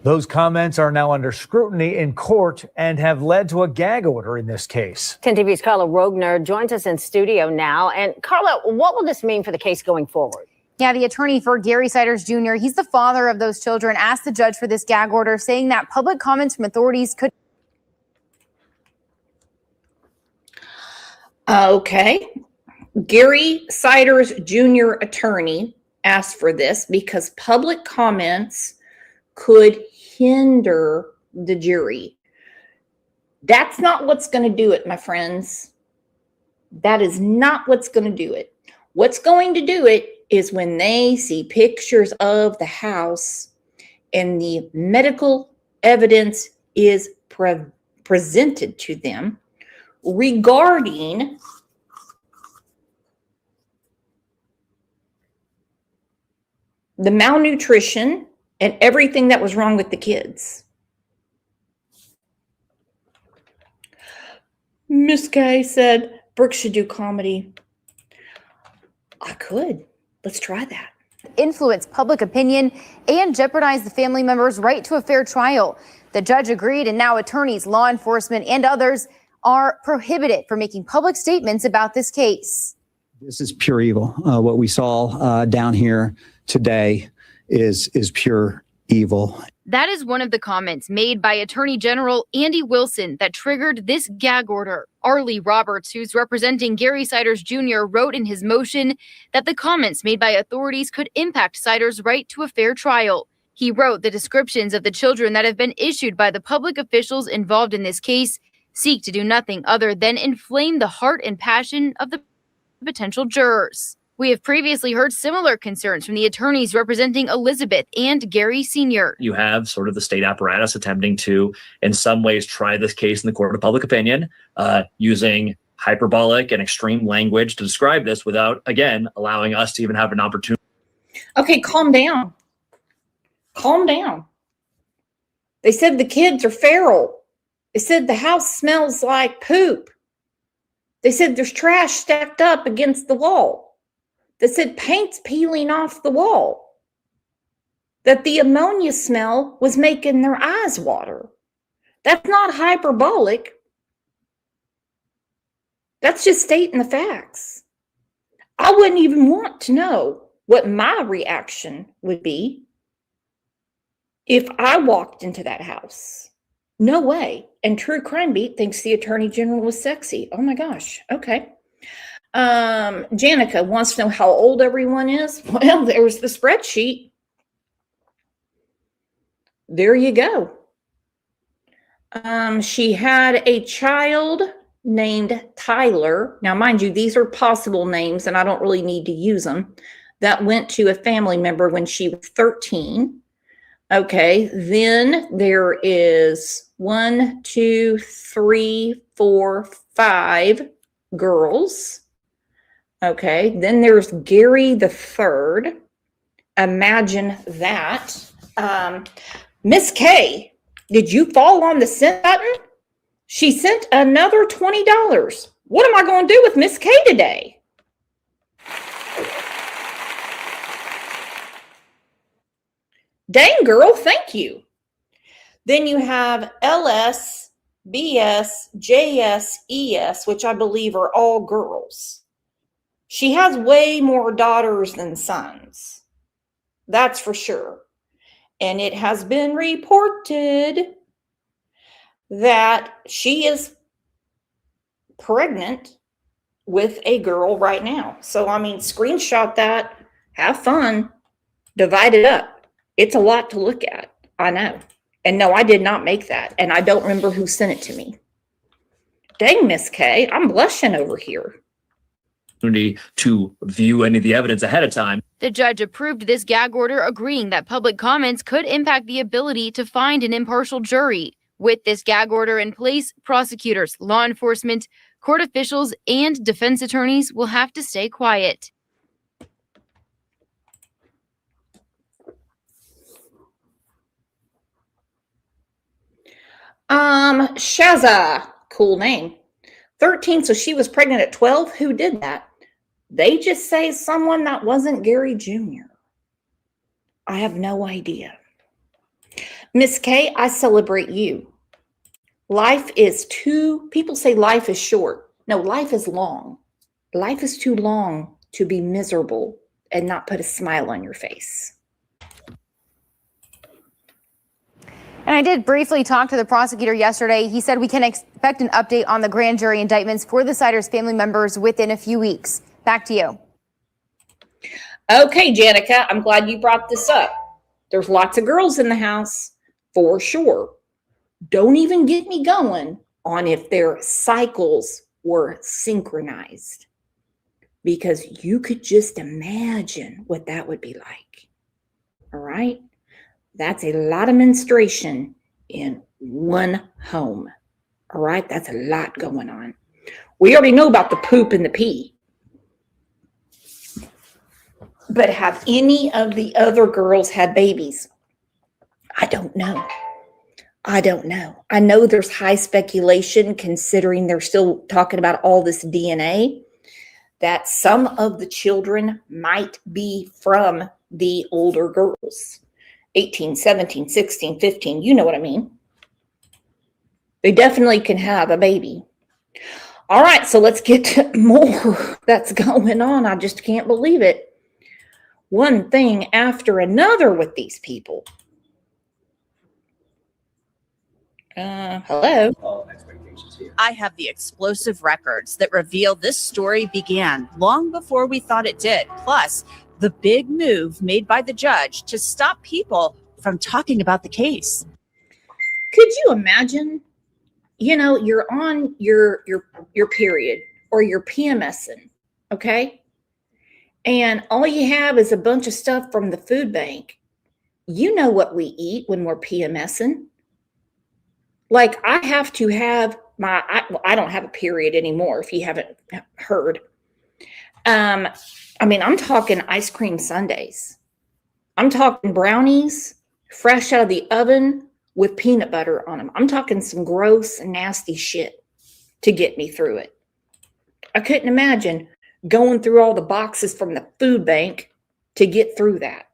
Those comments are now under scrutiny in court and have led to a gag order in this case. 10 TV's Carla Rogner joins us in studio now. And Carla, what will this mean for the case going forward? Yeah, the attorney for Gary Siders Jr., he's the father of those children, asked the judge for this gag order, saying that public comments from authorities could. Okay. Gary Siders Jr. attorney asked for this because public comments could hinder the jury. That's not what's going to do it, my friends. That is not what's going to do it. What's going to do it is when they see pictures of the house and the medical evidence is presented to them regarding the malnutrition and everything that was wrong with the kids. Miss Kay said, Brooks should do comedy. I could. Let's try that. Influence public opinion and jeopardize the family member's right to a fair trial. The judge agreed, and now attorneys, law enforcement, and others are prohibited from making public statements about this case. This is pure evil. What we saw down here today is pure evil. That is one of the comments made by Attorney General Andy Wilson that triggered this gag order. Arlie Roberts, who's representing Gary Siders Jr., wrote in his motion that the comments made by authorities could impact Siders' right to a fair trial. He wrote the descriptions of the children that have been issued by the public officials involved in this case seek to do nothing other than inflame the heart and passion of the potential jurors. We have previously heard similar concerns from the attorneys representing Elizabeth and Gary Sr. You have sort of the state apparatus attempting to, in some ways, try this case in the court of public opinion, using hyperbolic and extreme language to describe this without, again, allowing us to even have an opportunity. Okay, calm down. Calm down. They said the kids are feral. They said the house smells like poop. They said there's trash stacked up against the wall. They said paint's peeling off the wall. That the ammonia smell was making their eyes water. That's not hyperbolic. That's just stating the facts. I wouldn't even want to know what my reaction would be if I walked into that house. No way. And True Crime Beat thinks the Attorney General was sexy. Oh my gosh. Okay. Janica wants to know how old everyone is. Well, there's the spreadsheet. There you go. She had a child named Tyler. Now, mind you, these are possible names, and I don't really need to use them. That went to a family member when she was 13. Okay, then there is 1, 2, 3, 4, 5 girls. Okay, then there's Gary the third. Imagine that. Miss K, did you fall on the send button? She sent another $20. What am I going to do with Miss K today? Dang, girl, thank you. Then you have LS, BS, JS, ES, which I believe are all girls. She has way more daughters than sons. That's for sure. And it has been reported that she is pregnant with a girl right now. So, I mean, screenshot that, have fun, divide it up. It's a lot to look at. I know. And no, I did not make that. And I don't remember who sent it to me. Dang, Miss K, I'm blushing over here. To view any of the evidence ahead of time. The judge approved this gag order, agreeing that public comments could impact the ability to find an impartial jury. With this gag order in place, prosecutors, law enforcement, court officials, and defense attorneys will have to stay quiet. Shaza, cool name. 13, so she was pregnant at 12. Who did that? They just say someone that wasn't Gary Jr. I have no idea. Miss K, I celebrate you. Life is people say life is short. No, life is long. Life is too long to be miserable and not put a smile on your face. And I did briefly talk to the prosecutor yesterday. He said we can expect an update on the grand jury indictments for the Siders family members within a few weeks. Back to you. Okay, Janica, I'm glad you brought this up. There's lots of girls in the house, for sure. Don't even get me going on if their cycles were synchronized, because you could just imagine what that would be like. All right? That's a lot of menstruation in one home. All right? That's a lot going on. We already know about the poop and the pee. But have any of the other girls had babies? I don't know. I don't know. I know there's high speculation, considering they're still talking about all this DNA, that some of the children might be from the older girls. 18, 17, 16, 15, you know what I mean. They definitely can have a baby. All right, so let's get to more that's going on. I just can't believe it. One thing after another with these people. Hello. I have the explosive records that reveal this story began long before we thought it did. Plus, the big move made by the judge to stop people from talking about the case. Could you imagine? You know, you're on your period or you're PMSing, okay? And all you have is a bunch of stuff from the food bank. You know what we eat when we're PMSing. Like, I have to have I don't have a period anymore, if you haven't heard. I mean, I'm talking ice cream sundaes. I'm talking brownies fresh out of the oven with peanut butter on them. I'm talking some gross and nasty shit to get me through it. I couldn't imagine going through all the boxes from the food bank to get through that.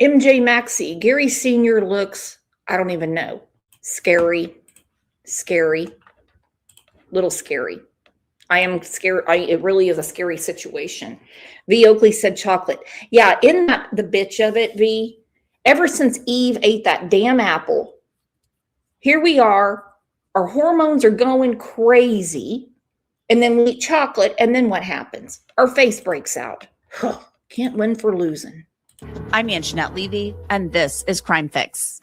MJ Maxey, Gary Sr. looks, I don't even know, scary, little scary. I am scared. It really is a scary situation. V. Oakley said chocolate. Yeah, isn't that the bitch of it, V? Ever since Eve ate that damn apple, here we are. Our hormones are going crazy. And then we eat chocolate. And then what happens? Our face breaks out. Can't win for losing. I'm Anjanette Levy, and this is Crime Fix.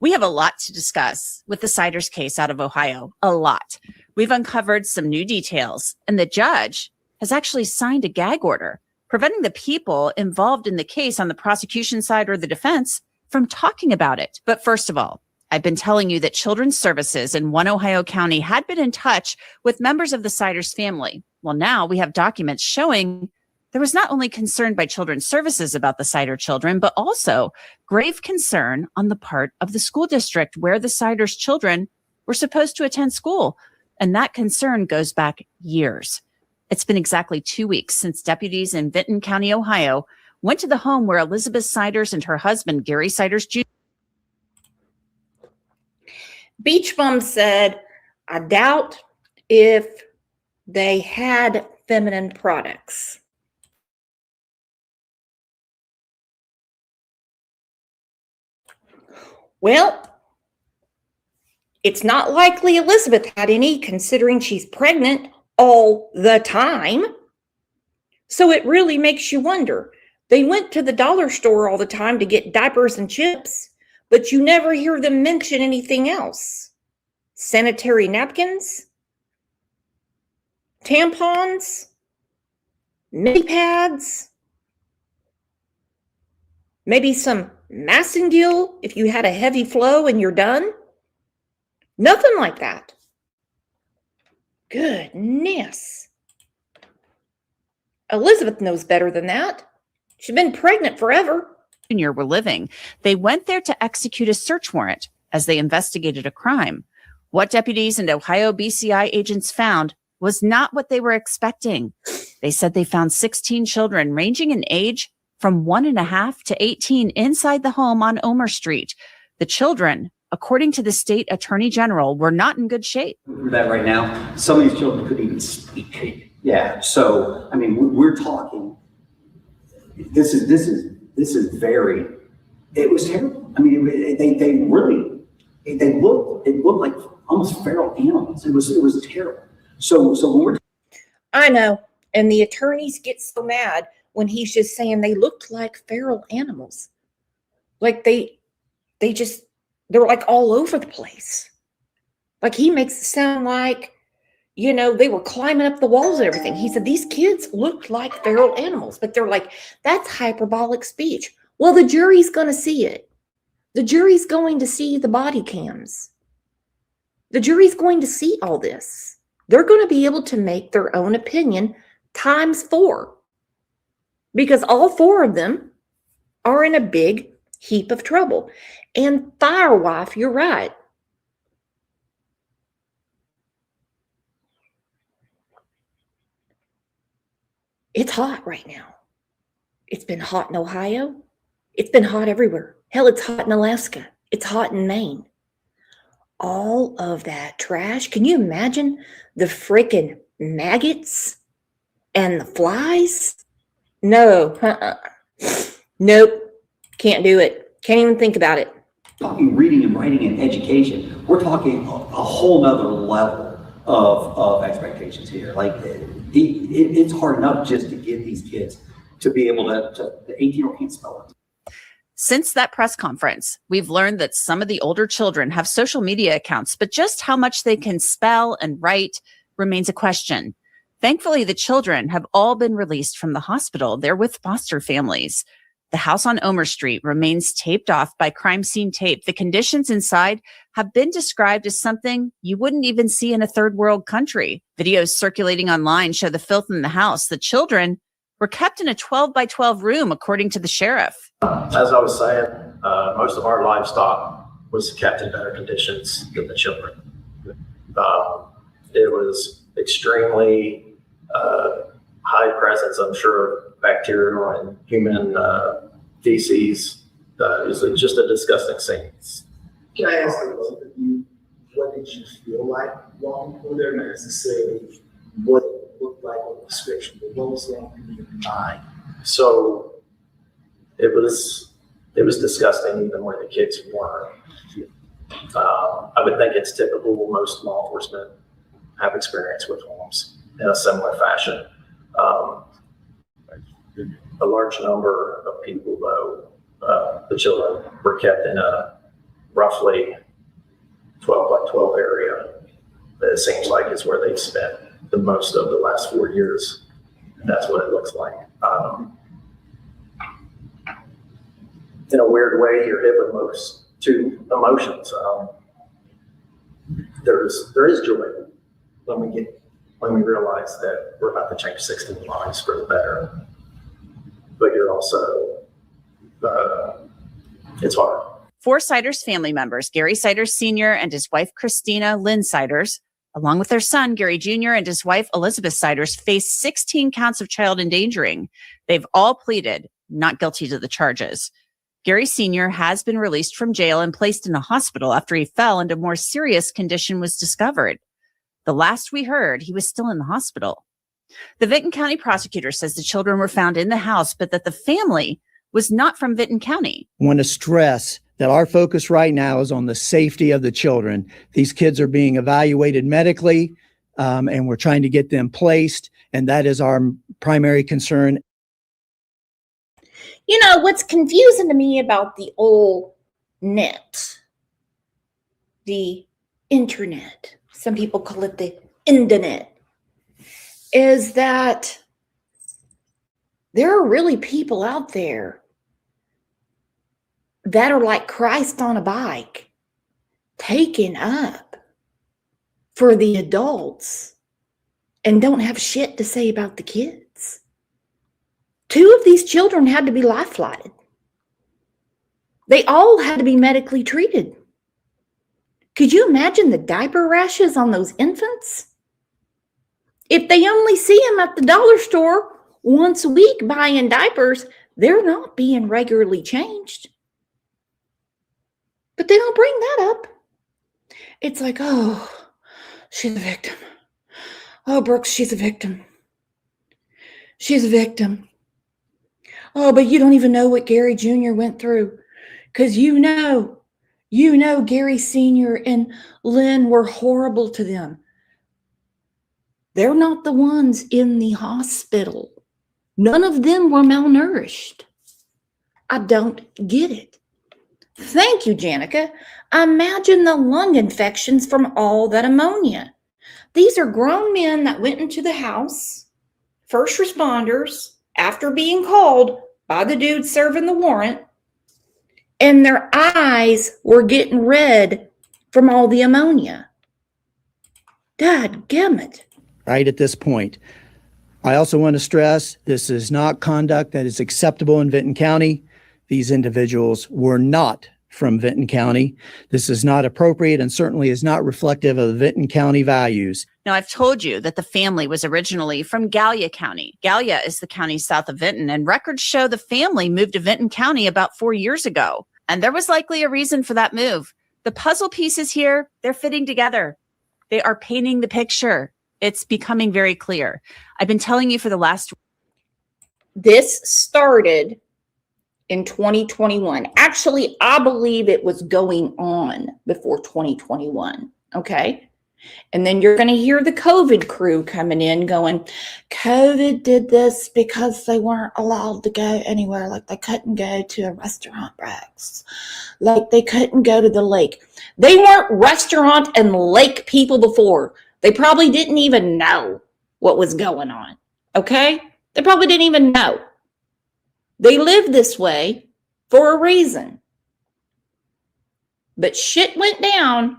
We have a lot to discuss with the Siders case out of Ohio. A lot. We've uncovered some new details, and the judge has actually signed a gag order preventing the people involved in the case on the prosecution side or the defense from talking about it. But first of all, I've been telling you that Children's Services in One Ohio County had been in touch with members of the Siders family. Well, now we have documents showing there was not only concern by Children's Services about the Sider children, but also grave concern on the part of the school district where the Siders children were supposed to attend school. And that concern goes back years. It's been exactly 2 weeks since deputies in Vinton County, Ohio, went to the home where Elizabeth Siders and her husband, Gary Siders Jr. Beach Bum said, I doubt if they had feminine products. Well, it's not likely Elizabeth had any, considering she's pregnant all the time. So it really makes you wonder. They went to the dollar store all the time to get diapers and chips, but you never hear them mention anything else. Sanitary napkins, tampons, mini pads, maybe some Massengill if you had a heavy flow and you're done. Nothing like that. Goodness. Elizabeth knows better than that. She's been pregnant forever. Were living. They went there to execute a search warrant as they investigated a crime. What deputies and Ohio BCI agents found was not what they were expecting. They said they found 16 children ranging in age from 1.5 to 18 inside the home on Omer Street. The children, according to the state attorney general, were not in good shape. That right now, some of these children couldn't even speak. Yeah. So, I mean, we're talking, this is very, it was terrible. I mean, it looked like almost feral animals. It was terrible. So when we're, I know. And the attorneys get so mad when he's just saying they looked like feral animals. Like they're like all over the place. Like he makes it sound like, you know, they were climbing up the walls and everything. He said these kids looked like feral animals, but they're like, that's hyperbolic speech. Well, the jury's going to see it. The jury's going to see the body cams. The jury's going to see all this. They're going to be able to make their own opinion times 4. Because all 4 of them are in a big heap of trouble. And Firewife, you're right. It's hot right now. It's been hot in Ohio. It's been hot everywhere. Hell, it's hot in Alaska. It's hot in Maine. All of that trash. Can you imagine the freaking maggots and the flies? No. Nope. Can't do it. Can't even think about it. Talking reading and writing and education, we're talking a whole nother level of expectations here. Like it's hard enough just to get these kids to be able to the 18-year-old can't spell it. Since that press conference, we've learned that some of the older children have social media accounts, but just how much they can spell and write remains a question. Thankfully, the children have all been released from the hospital. They're with foster families. The house on Omer Street remains taped off by crime scene tape. The conditions inside have been described as something you wouldn't even see in a third world country. Videos circulating online show the filth in the house. The children were kept in a 12 by 12 room, according to the sheriff. As I was saying, most of our livestock was kept in better conditions than the children. It was extremely high presence, I'm sure, of bacterial and human feces. It was just a disgusting scene. Can I ask both of you, what did you feel like walking through there? Not necessarily what it looked like on the description, but what was going through your mind? So it was disgusting even where the kids were. I would think it's typical. Most law enforcement have experience with homes in a similar fashion. A large number of people, though, the children were kept in a roughly 12 by 12 area. It seems like it's where they've spent the most of the last 4 years. That's what it looks like. In a weird way, you're hit with two emotions. There is joy when we realize that we're about to change 16 lives for the better. But you're also, it's hard. 4 Siders family members, Gary Siders Sr. and his wife, Christina Lynn Siders, along with their son, Gary Jr. and his wife, Elizabeth Siders, face 16 counts of child endangering. They've all pleaded not guilty to the charges. Gary Sr. has been released from jail and placed in a hospital after he fell and a more serious condition was discovered. The last we heard, he was still in the hospital. The Vinton County prosecutor says the children were found in the house, but that the family was not from Vinton County. I want to stress that our focus right now is on the safety of the children. These kids are being evaluated medically, and we're trying to get them placed, and that is our primary concern. You know, what's confusing to me about the old net, the internet, some people call it the internet, is that there are really people out there that are like Christ on a bike, taking up for the adults and don't have shit to say about the kids. 2 of these children had to be life flighted. They all had to be medically treated. Could you imagine the diaper rashes on those infants? If they only see them at the dollar store once a week buying diapers, they're not being regularly changed. But they don't bring that up. It's like, oh, she's a victim. Oh, Brooks, she's a victim. She's a victim. Oh, but you don't even know what Gary Jr. went through. Because you know Gary Sr. and Lynn were horrible to them. They're not the ones in the hospital. None of them were malnourished. I don't get it. Thank you, Janica. Imagine the lung infections from all that ammonia. These are grown men that went into the house, first responders, after being called by the dude serving the warrant, and their eyes were getting red from all the ammonia. Dadgummit. Right at this point. I also want to stress this is not conduct that is acceptable in Vinton County. These individuals were not from Vinton County. This is not appropriate and certainly is not reflective of the Vinton County values. Now, Now, I've told you that the family was originally from Gallia County. Gallia is the county south of Vinton, and records show the family moved to Vinton County about 4 years ago. And there was likely a reason for that move. The puzzle pieces here, they're fitting together. They are painting the picture. It's becoming very clear. I've been telling you for the last... This started in 2021. Actually, I believe it was going on before 2021. Okay. And then you're going to hear the COVID crew coming in going, COVID did this because they weren't allowed to go anywhere. Like they couldn't go to a restaurant, Brax. Like they couldn't go to the lake. They weren't restaurant and lake people before. They probably didn't even know what was going on. Okay. They probably didn't even know. They lived this way for a reason. But shit went down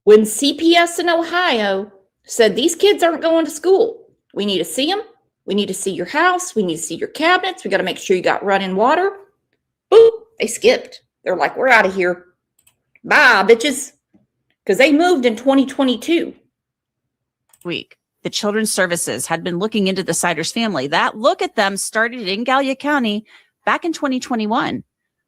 when CPS in Ohio said these kids aren't going to school. We need to see them. We need to see your house. We need to see your cabinets. We got to make sure you got running water. Boop, they skipped. They're like, we're out of here. Bye, bitches. Because they moved in 2022. Week. The Children's Services had been looking into the Siders family. That look at them started in Gallia County back in 2021.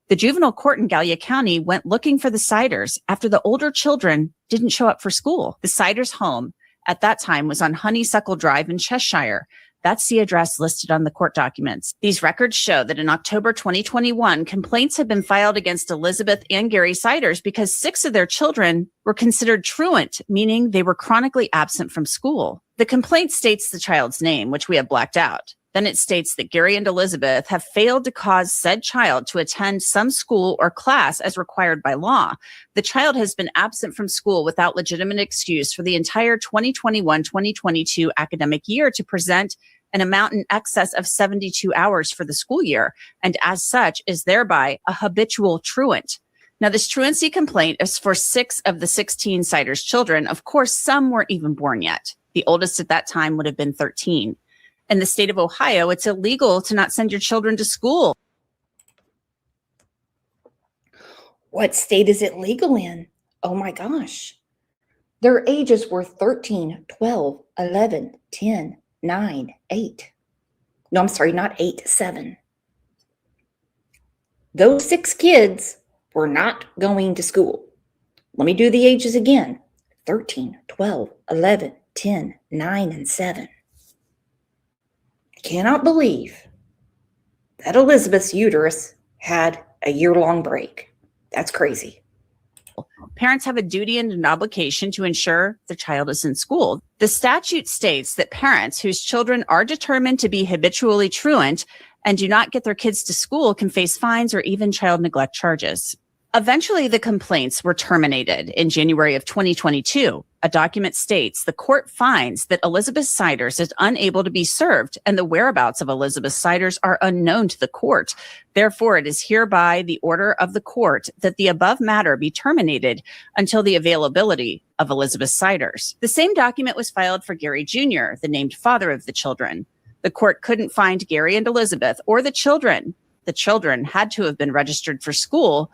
The juvenile court in Gallia County went looking for the Siders after the older children didn't show up for school. The Siders' home at that time was on Honeysuckle Drive in Cheshire. That's the address listed on the court documents. These records show that in October 2021, complaints had been filed against Elizabeth and Gary Siders because 6 of their children were considered truant, meaning they were chronically absent from school. The complaint states the child's name, which we have blacked out. Then it states that Gary and Elizabeth have failed to cause said child to attend some school or class as required by law. The child has been absent from school without legitimate excuse for the entire 2021-2022 academic year to present an amount in excess of 72 hours for the school year, and as such is thereby a habitual truant. Now, this truancy complaint is for 6 of the 16 Siders children. Of course, some weren't even born yet. The oldest at that time would have been 13. In the state of Ohio, it's illegal to not send your children to school. What state is it legal in? Oh my gosh. Their ages were 13, 12, 11, 10, 9, 8. No, I'm sorry, not 8, 7. Those 6 kids were not going to school. Let me do the ages again. 13, 12, 11, 10, 9, and 7. Cannot believe that Elizabeth's uterus had a year-long break. That's crazy. Parents have a duty and an obligation to ensure their child is in school. The statute states that parents whose children are determined to be habitually truant and do not get their kids to school can face fines or even child neglect charges. Eventually, the complaints were terminated in January of 2022. A document states the court finds that Elizabeth Siders is unable to be served and the whereabouts of Elizabeth Siders are unknown to the court. Therefore, it is hereby the order of the court that the above matter be terminated until the availability of Elizabeth Siders. The same document was filed for Gary Jr., the named father of the children. The court couldn't find Gary and Elizabeth or the children. The children had to have been registered for school,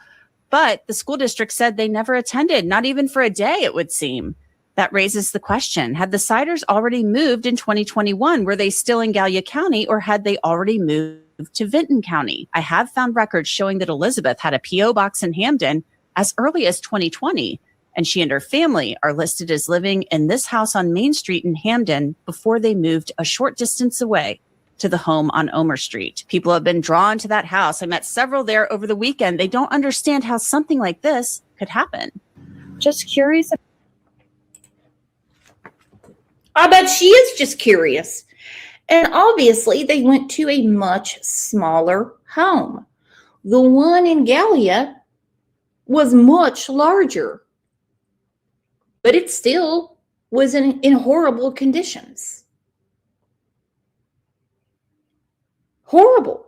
but the school district said they never attended, not even for a day, it would seem. That raises the question, had the Siders already moved in 2021? Were they still in Gallia County or had they already moved to Vinton County? I have found records showing that Elizabeth had a P.O. box in Hamden as early as 2020, and she and her family are listed as living in this house on Main Street in Hamden before they moved a short distance away to the home on Omer Street. People have been drawn to that house. I met several there over the weekend. They don't understand how something like this could happen. Just curious. I bet she is just curious. And obviously, they went to a much smaller home. The one in Gallia was much larger, but it still was in horrible conditions. Horrible.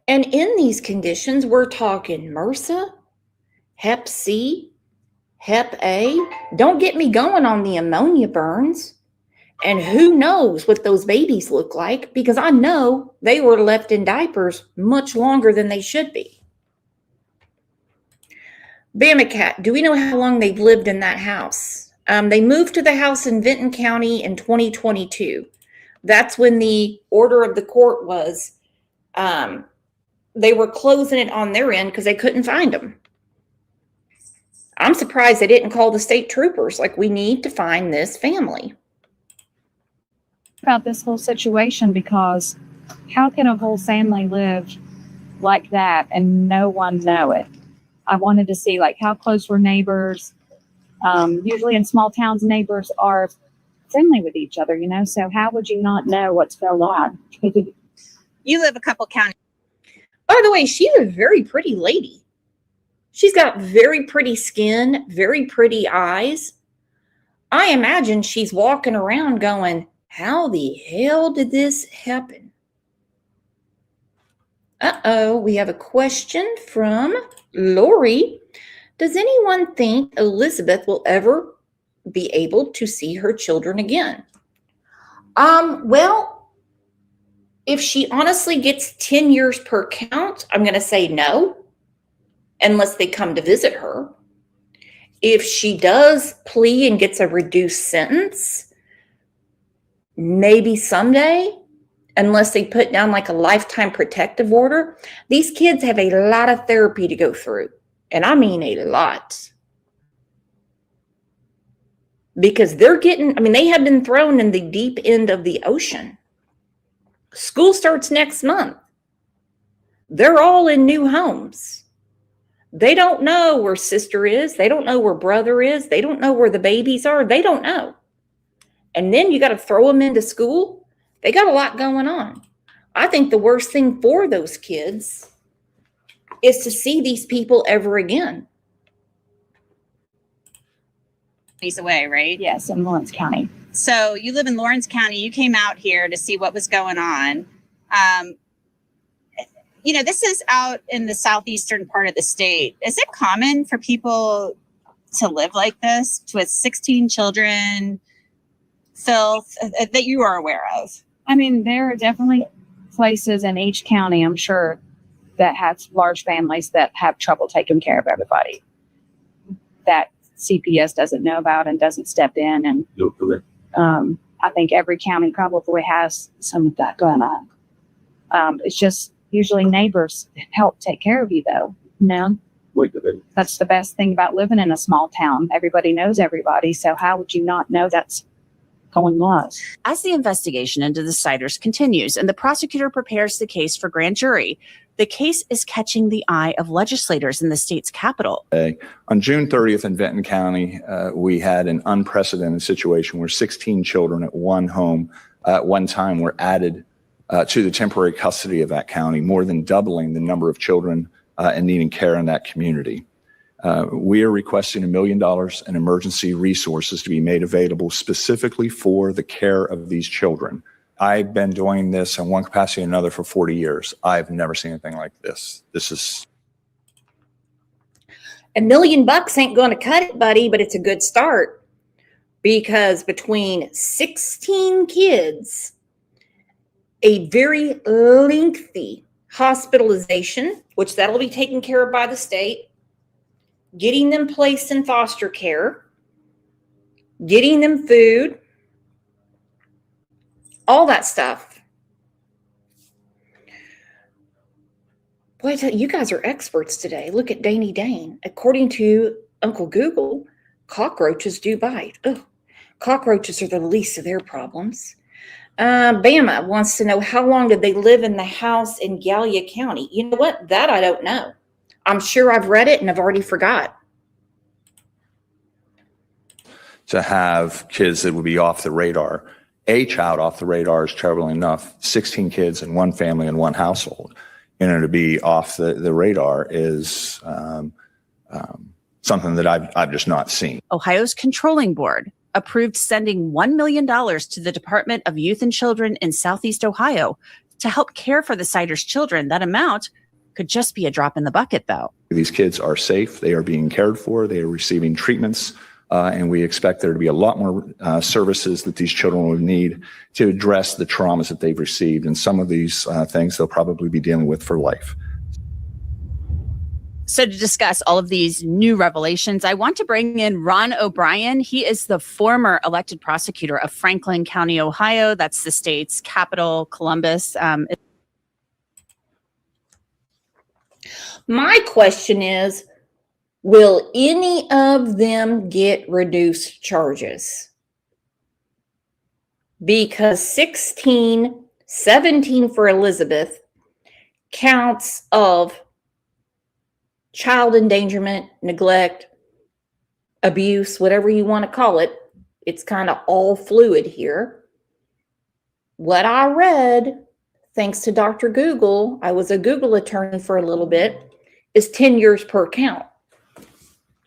And in these conditions, we're talking MRSA, Hep C, Hep A. Don't get me going on the ammonia burns. And who knows what those babies look like, because I know they were left in diapers much longer than they should be. Bama Cat, do we know how long they've lived in that house? They moved to the house in Vinton County in 2022. That's when the order of the court was they were closing it on their end because they couldn't find them. I'm surprised they didn't call the state troopers. Like, we need to find this family. About this whole situation, because how can a whole family live like that and no one know it? I wanted to see, like, how close were neighbors. Usually in small towns, neighbors are friendly with each other, you know, so how would you not know what's going on? You live a couple counties. By the way, she's a very pretty lady. She's got very pretty skin, very pretty eyes. I imagine she's walking around going, how the hell did this happen? Uh-oh, we have a question from Lori. Does anyone think Elizabeth will ever be able to see her children again? Well, if she honestly gets 10 years per count, I'm going to say no, unless they come to visit her. If she does plea and gets a reduced sentence, maybe someday, unless they put down like a lifetime protective order. These kids have a lot of therapy to go through. And I mean a lot. Because they're getting, I mean, they have been thrown in the deep end of the ocean. School starts next month. They're all in new homes. They don't know where sister is. They don't know where brother is. They don't know where the babies are. They don't know. And then you got to throw them into school. They got a lot going on. I think the worst thing for those kids is to see these people ever again. He's away, right? Yes, in Lawrence County. So you live in Lawrence County. You came out here to see what was going on. You know, this is out in the southeastern part of the state. Is it common for people to live like this with 16 children, Filth, that you are aware of? I mean, there are definitely places in each county, I'm sure, that have large families that have trouble taking care of everybody that CPS doesn't know about and doesn't step in. And I think every county probably has some of that going on. It's just usually neighbors help take care of you, though. You know, that's the best thing about living in a small town. Everybody knows everybody. So how would you not know that's going on? As the investigation into the Siders continues and the prosecutor prepares the case for grand jury, the case is catching the eye of legislators in the state's capital. On June 30th in Vinton County, we had an unprecedented situation where 16 children at one home at one time were added to the temporary custody of that county, more than doubling the number of children and needing care in that community. We are requesting $1 million in emergency resources to be made available specifically for the care of these children. I've been doing this in one capacity or another for 40 years. I've never seen anything like this. This is $1 million ain't going to cut it, buddy, but it's a good start, because between 16 kids, a very lengthy hospitalization, which that'll be taken care of by the state, getting them placed in foster care, getting them food, all that stuff. Boy, I tell you, you guys are experts today. Look at Danny Dane. According to Uncle Google, cockroaches do bite. Ugh. Cockroaches are the least of their problems. Bama wants to know, how long did they live in the house in Gallia County? You know what? That I don't know. I'm sure I've read it and I've already forgot. to have kids that would be off the radar. A child off the radar is troubling enough. 16 kids in one family in one household, to be off the radar is something that I've just not seen. Ohio's controlling board approved sending $1 million to the Department of Youth and Children in Southeast Ohio to help care for the Siders' children. That amount could just be a drop in the bucket, though. These kids are safe. They are being cared for. They are receiving treatments. And we expect there to be a lot more services that these children will need to address the traumas that they've received. And some of these things they'll probably be dealing with for life. So to discuss all of these new revelations, I want to bring in Ron O'Brien. He is the former elected prosecutor of Franklin County, Ohio. That's the state's capital, Columbus. My question is, will any of them get reduced charges? Because 17 for Elizabeth counts of child endangerment, neglect, abuse, whatever you want to call it. It's kind of all fluid here. What I read, thanks to Dr. Google, I was a Google attorney for a little bit, is 10 years per count.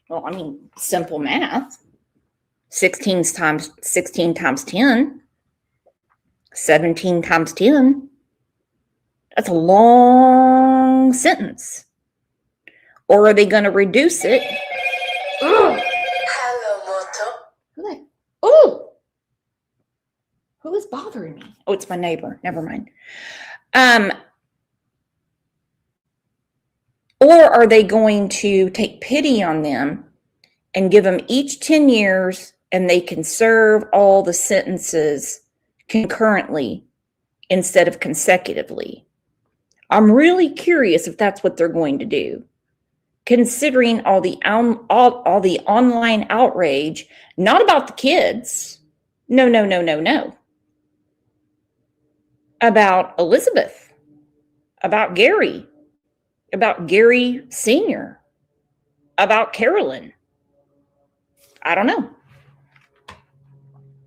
Well, I mean, simple math. 16 times 10. 17 times 10. That's a long sentence. Or are they going to reduce it? Hello, Moto. Oh, who is bothering me? Oh, it's my neighbor. Never mind. Or are they going to take pity on them and give them each 10 years and they can serve all the sentences concurrently instead of consecutively? I'm really curious if that's what they're going to do, considering all the online outrage, not about the kids. No. About Elizabeth, about Gary Sr., about Carolyn. I don't know.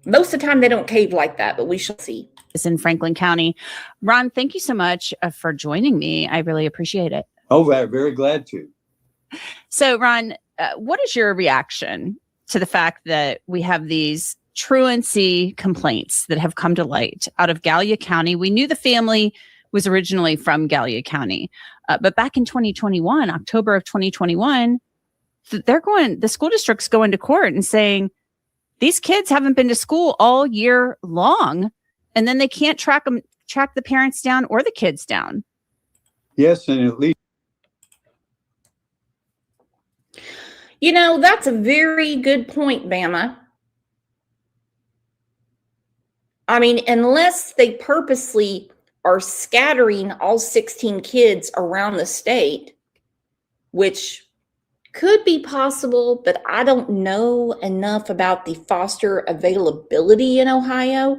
Most of the time they don't cave like that, but we shall see. Is in Franklin County. Ron, thank you so much for joining me. I really appreciate it. Oh, very glad to. So, Ron, what is your reaction to the fact that we have these truancy complaints that have come to light out of Gallia County? We knew the family was originally from Gallia County, but back in 2021, October of 2021, the school district's going to court and saying these kids haven't been to school all year long, and then they can't track the parents down or the kids down. Yes, and at least. You know, that's a very good point, Bama. I mean, unless they purposely are scattering all 16 kids around the state, which could be possible, but I don't know enough about the foster availability in Ohio.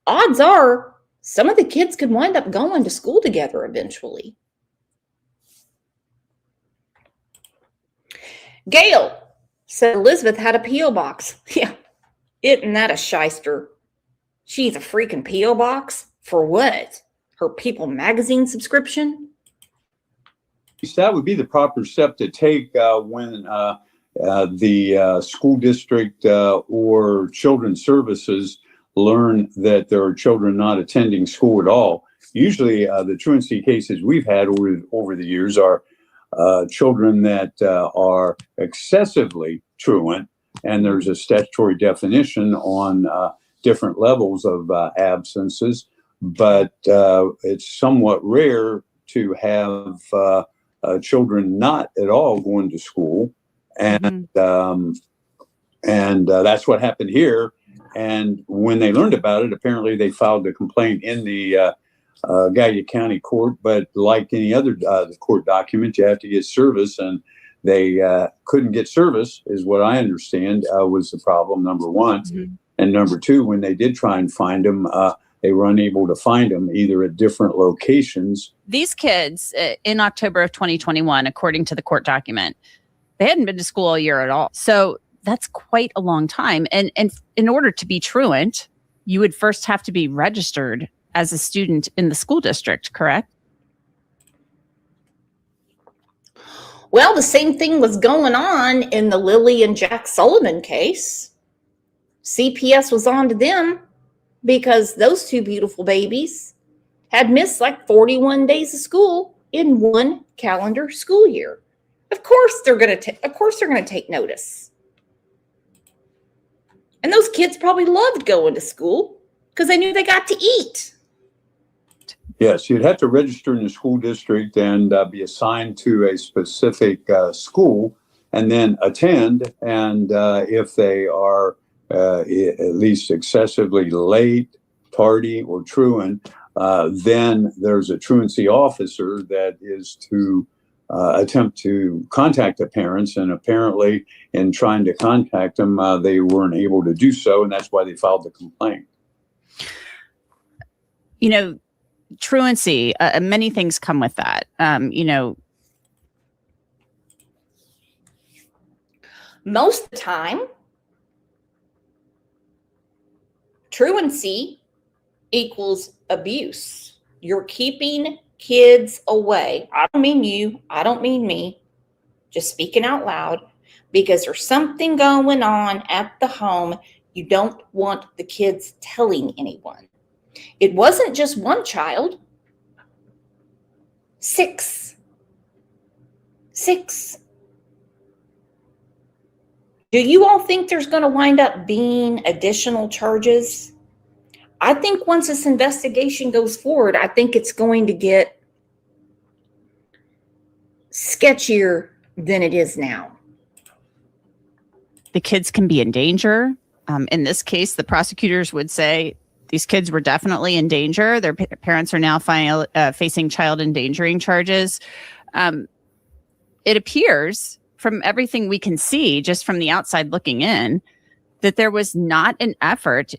Odds are some of the kids could wind up going to school together eventually. Gail said Elizabeth had a P.O. box. Yeah, isn't that a shyster? She's a freaking P.O. box? For what? Her People magazine subscription? That would be the proper step to take when the school district or children's services learn that there are children not attending school at all. Usually the truancy cases we've had over the years are children that are excessively truant, and there's a statutory definition on different levels of absences, but it's somewhat rare to have children not at all going to school, and that's what happened here. And when they learned about it, apparently they filed a complaint in the Gallia County Court, but like any other court document, you have to get service, and they couldn't get service, is what I understand was the problem, number one. And number two, when they did try and find them, they were unable to find them either at different locations. These kids in October of 2021, according to the court document, they hadn't been to school all year at all. So that's quite a long time. And in order to be truant, you would first have to be registered as a student in the school district, correct? Well, the same thing was going on in the Lily and Jack Sullivan case. CPS was on to them because those two beautiful babies had missed like 41 days of school in one calendar school year. Of course they're going to take notice. And those kids probably loved going to school because they knew they got to eat. Yes, you'd have to register in the school district and be assigned to a specific school and then attend. And if they are at least excessively late, tardy, or truant, then there's a truancy officer that is to attempt to contact the parents. And apparently, in trying to contact them, they weren't able to do so. And that's why they filed the complaint. You know, truancy, many things come with that. Most of the time, truancy equals abuse. You're keeping kids away. I don't mean you. I don't mean me. Just speaking out loud, because there's something going on at the home. You don't want the kids telling anyone. It wasn't just one child. 6. Do you all think there's going to wind up being additional charges? I think once this investigation goes forward, I think it's going to get sketchier than it is now. The kids can be in danger. In this case, the prosecutors would say these kids were definitely in danger. Their parents are now facing child endangering charges. It appears from everything we can see, just from the outside looking in, that there was not an effort,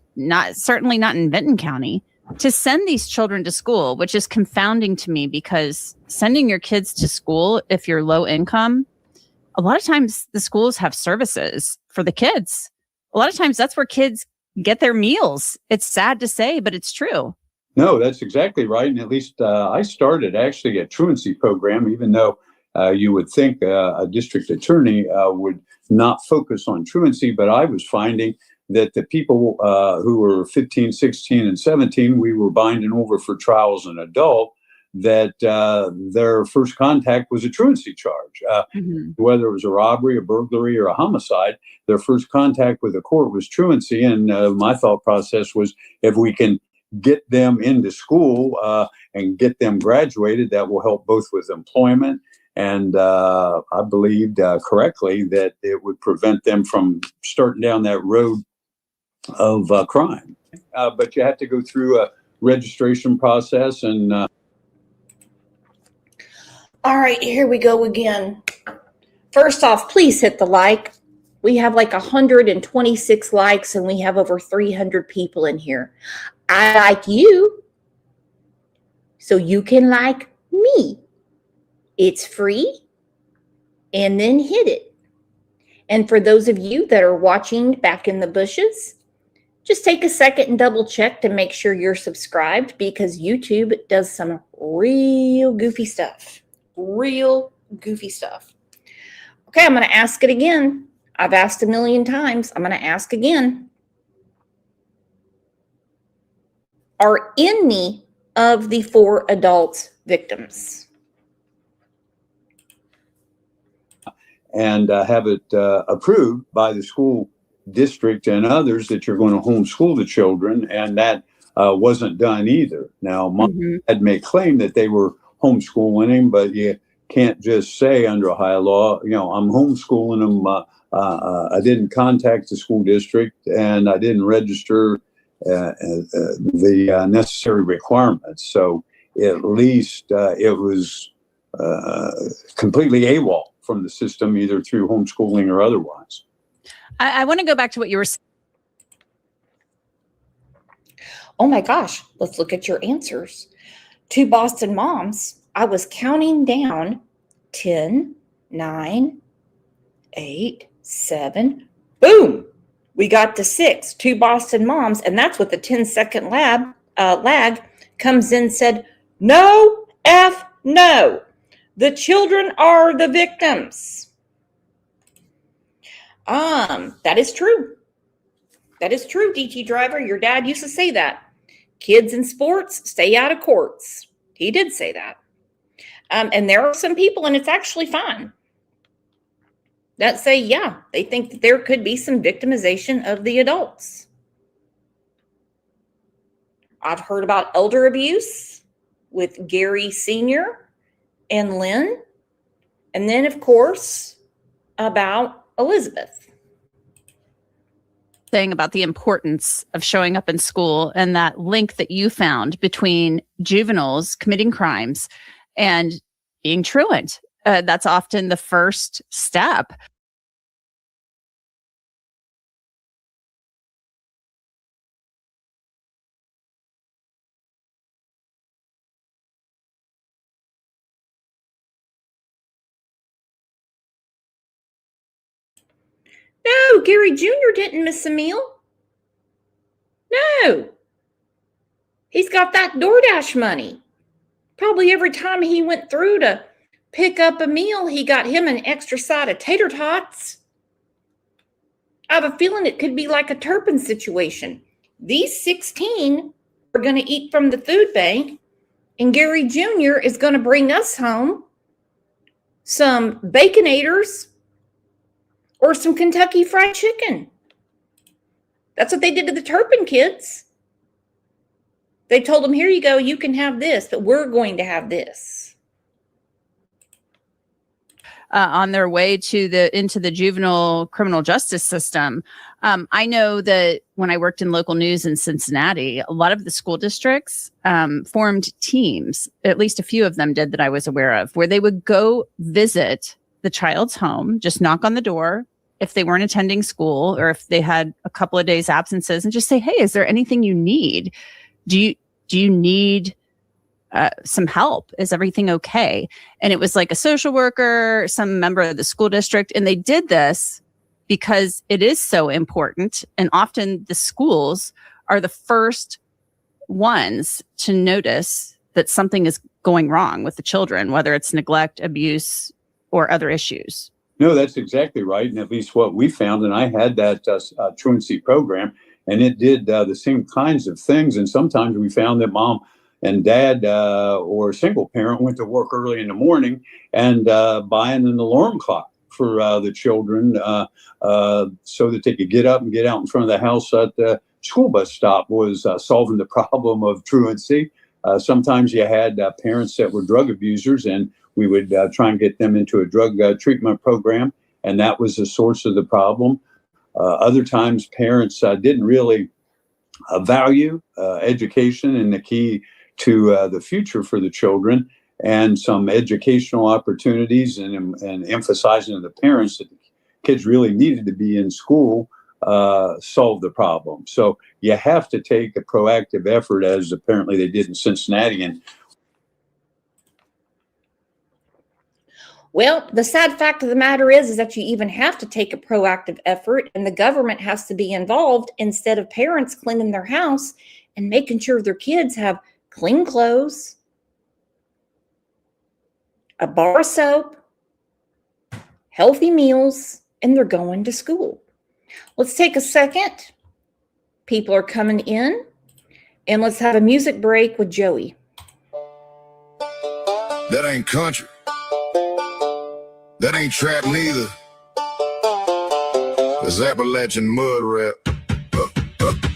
certainly not in Benton County, to send these children to school, which is confounding to me, because sending your kids to school, if you're low income, a lot of times the schools have services for the kids. A lot of times that's where kids get their meals. It's sad to say, but it's true. No, that's exactly right. And at least I started actually a truancy program, even though you would think a district attorney would not focus on truancy. But I was finding that the people who were 15, 16, and 17, we were binding over for trial as an adult, that their first contact was a truancy charge. Whether it was a robbery, a burglary, or a homicide, their first contact with the court was truancy. And my thought process was, if we can get them into school and get them graduated, that will help both with employment. And I believed correctly that it would prevent them from starting down that road of crime. But you have to go through a registration process. And all right, here we go again. First off, please hit the like. We have like 126 likes and we have over 300 people in here. I like you, so you can like me. It's free, and then hit it. And for those of you that are watching back in the bushes, just take a second and double check to make sure you're subscribed, because YouTube does some real goofy stuff. Real goofy stuff. Okay, I'm going to ask it again. I've asked a million times. I'm going to ask again. Are any of the 4 adults victims? and have it approved by the school district and others that you're going to homeschool the children. And that wasn't done either. Now, mom had made claim that they were homeschooling him, but you can't just say under Ohio law, you know, I'm homeschooling them. I didn't contact the school district and I didn't register the necessary requirements. So at least it was completely AWOL from the system, either through homeschooling or otherwise. I want to go back to what you were saying. Oh my gosh, let's look at your answers. 2 Boston moms, I was counting down 10, 9, 8, 7, boom. We got to 6, 2 Boston moms, and that's what the 10-second lag comes in and said, no, F, no. The children are the victims. That is true. That is true, DT Driver. Your dad used to say that. Kids in sports, stay out of courts. He did say that. And there are some people, and it's actually fine, that say, yeah, they think that there could be some victimization of the adults. I've heard about elder abuse with Gary Sr. and Lynn. And then, of course, about Elizabeth. Saying about the importance of showing up in school and that link that you found between juveniles committing crimes and being truant. That's often the first step. No, Gary Jr. didn't miss a meal. No. He's got that DoorDash money. Probably every time he went through to pick up a meal, he got him an extra side of tater tots. I have a feeling it could be like a Turpin situation. These 16 are going to eat from the food bank, and Gary Jr. is going to bring us home some Baconators or some Kentucky Fried Chicken. That's what they did to the Turpin kids. They told them, here you go, you can have this, but we're going to have this. On their way to into the juvenile criminal justice system. I know that when I worked in local news in Cincinnati, a lot of the school districts formed teams, at least a few of them did that I was aware of, where they would go visit the child's home, just knock on the door if they weren't attending school or if they had a couple of days absences, and just say, hey, is there anything you need? Do you need some help? Is everything okay? And it was like a social worker, some member of the school district. And they did this because it is so important. And often the schools are the first ones to notice that something is going wrong with the children, whether it's neglect, abuse, or other issues. No, that's exactly right. And at least what we found, and I had that truancy program, and it did the same kinds of things. And sometimes we found that mom and dad or a single parent went to work early in the morning and buying an alarm clock for the children so that they could get up and get out in front of the house at the school bus stop was solving the problem of truancy. Sometimes you had parents that were drug abusers, and we would try and get them into a drug treatment program, and that was the source of the problem. Other times, parents didn't really value education and the key to the future for the children, and some educational opportunities and emphasizing to the parents that the kids really needed to be in school solve the problem. So you have to take a proactive effort, as apparently they did in Cincinnati. And well, the sad fact of the matter is that you even have to take a proactive effort, and the government has to be involved instead of parents cleaning their house and making sure their kids have clean clothes, a bar of soap, healthy meals, and they're going to school. Let's take a second. People are coming in, and let's have a music break with Joey. That ain't country. That ain't trap neither. That's Appalachian mud rap.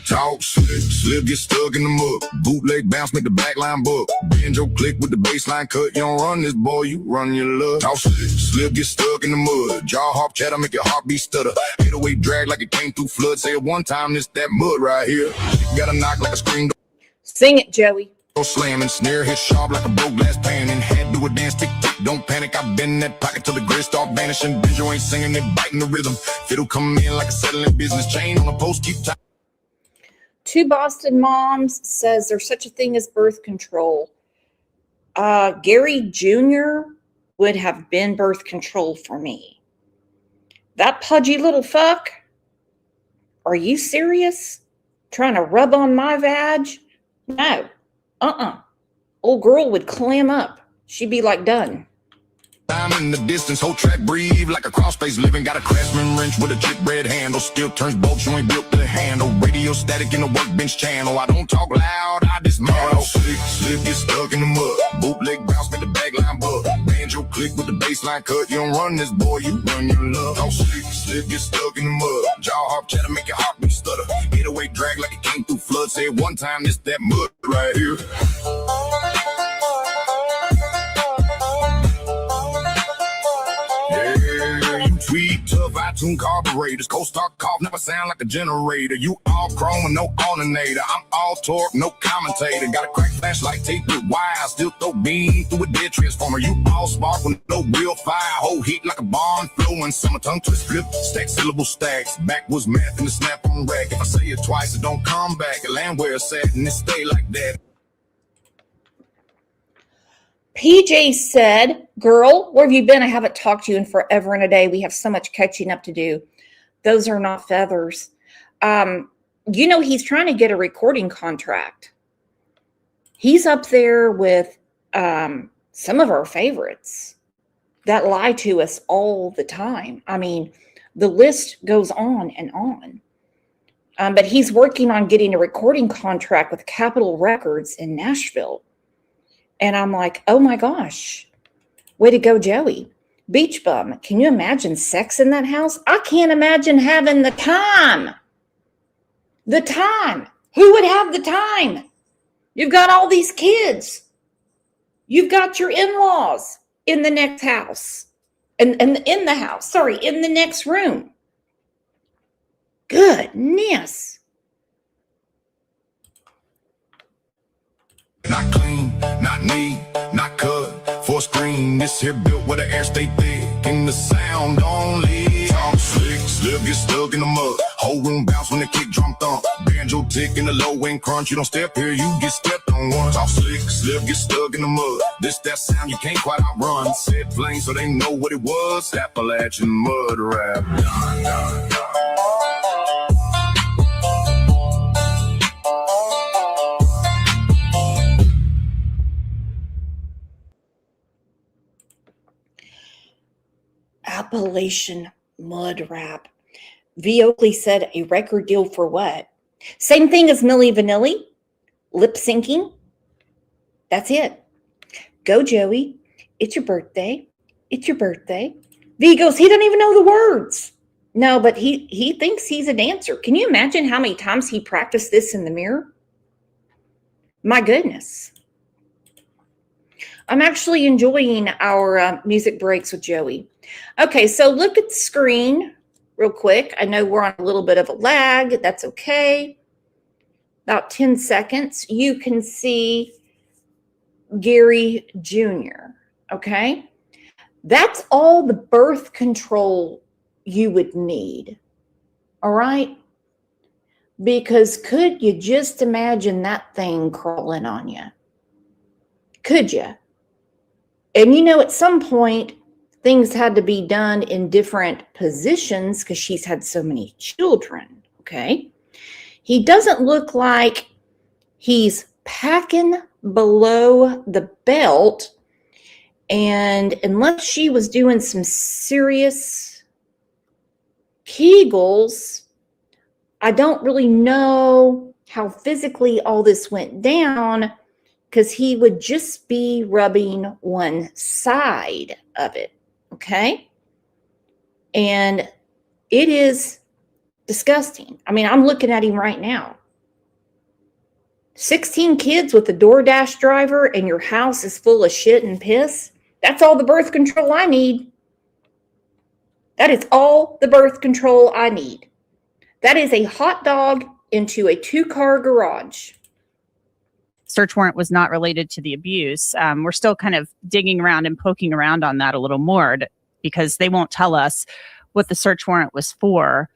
Talk slip, get stuck in the mud. Bootleg bounce, make the back line book. Bend your click with the baseline cut. You don't run this, boy, you run your luck. Talk slip, get stuck in the mud. Jaw hop chatter, make your heartbeat stutter. Hit away drag like it came through flood. Say it one time, this that mud right here. You gotta knock like a screen door. Sing it, Joey. Slam and snare hit sharp like a broke glass pan, and head do a dance, tick tick, don't panic. I've been in that pocket till the grit start vanishing. Banjo ain't singing, it biting the rhythm. Fiddle come in like a settling business chain on a post, keep tight. Two Boston moms says there's such a thing as birth control. Gary Jr. would have been birth control for me. That pudgy little fuck? Are you serious? Trying to rub on my vag? No. Old girl would clam up. She'd be like, done. I'm in the distance, whole track breathe like a cross space living. Got a craftsman wrench with a chip red handle. Still turns bolts, you ain't built to handle. Radio static in the workbench channel. I don't talk loud, I dismantle. Slip, get stuck in the mud. Bootleg bounce, make the back line bug. Banjo click with the baseline cut. You don't run this, boy, you run your love. Oh, slip, get stuck in the mud. Jaw hop chatter, make your heartbeat stutter. Hit away drag like it came through flood. Say it one time, this that mud right here. auto-tune carburetors. Co-start cough, never sound like a generator. You all chrome with no alternator. I'm all torque, no commentator. Got a crack flashlight tape with wire. Still throw beam through a dead transformer. You all spark with no real fire. Whole heat like a barn flowing. Summer tongue twist flip. Stack syllable stacks. Backwards math in the snap on rack. If I say it twice, it don't come back. A land where it's set and it stay like that. PJ said, girl, where have you been? I haven't talked to you in forever and a day. We have so much catching up to do. Those are not feathers. You know, he's trying to get a recording contract. He's up there with some of our favorites that lie to us all the time. I mean, the list goes on and on. But he's working on getting a recording contract with Capitol Records in Nashville. And I'm like, oh my gosh, way to go, Joey. Beach bum. Can you imagine sex in that house? I can't imagine having the time. The time. Who would have the time? You've got all these kids. You've got your in-laws in the next house. And in the house, sorry, in the next room. Goodness. Not clean, not neat, not cut for a screen. This here built where the air stay thick and the sound only. Talk slick, slip get stuck in the mud. Whole room bounce when the kick drum thump. Banjo tick in the low end crunch. You don't step here, you get stepped on one. Talk slick, slip get stuck in the mud. This that sound you can't quite outrun. Said plain so they know what it was. Appalachian mud rap. Dun, dun, dun. Appalachian mud rap. V. Oakley said a record deal for what? Same thing as Milli Vanilli. Lip syncing. That's it. Go, Joey. It's your birthday. It's your birthday. V goes, he doesn't even know the words. No, but he thinks he's a dancer. Can you imagine how many times he practiced this in the mirror? My goodness. I'm actually enjoying our music breaks with Joey. Okay, so look at the screen real quick. I know we're on a little bit of a lag. That's okay. About 10 seconds. You can see Gary Jr., okay? That's all the birth control you would need, all right? Because could you just imagine that thing crawling on you? Could you? And you know, at some point, things had to be done in different positions because she's had so many children, okay? He doesn't look like he's packing below the belt. And unless she was doing some serious Kegels, I don't really know how physically all this went down, because he would just be rubbing one side of it, okay? And it is disgusting. I mean, I'm looking at him right now. 16 kids with a DoorDash driver and your house is full of shit and piss. That's all the birth control I need. That is all the birth control I need. That is a hot dog into a 2-car garage. Search warrant was not related to the abuse. We're still kind of digging around and poking around on that a little more because they won't tell us what the search warrant was for.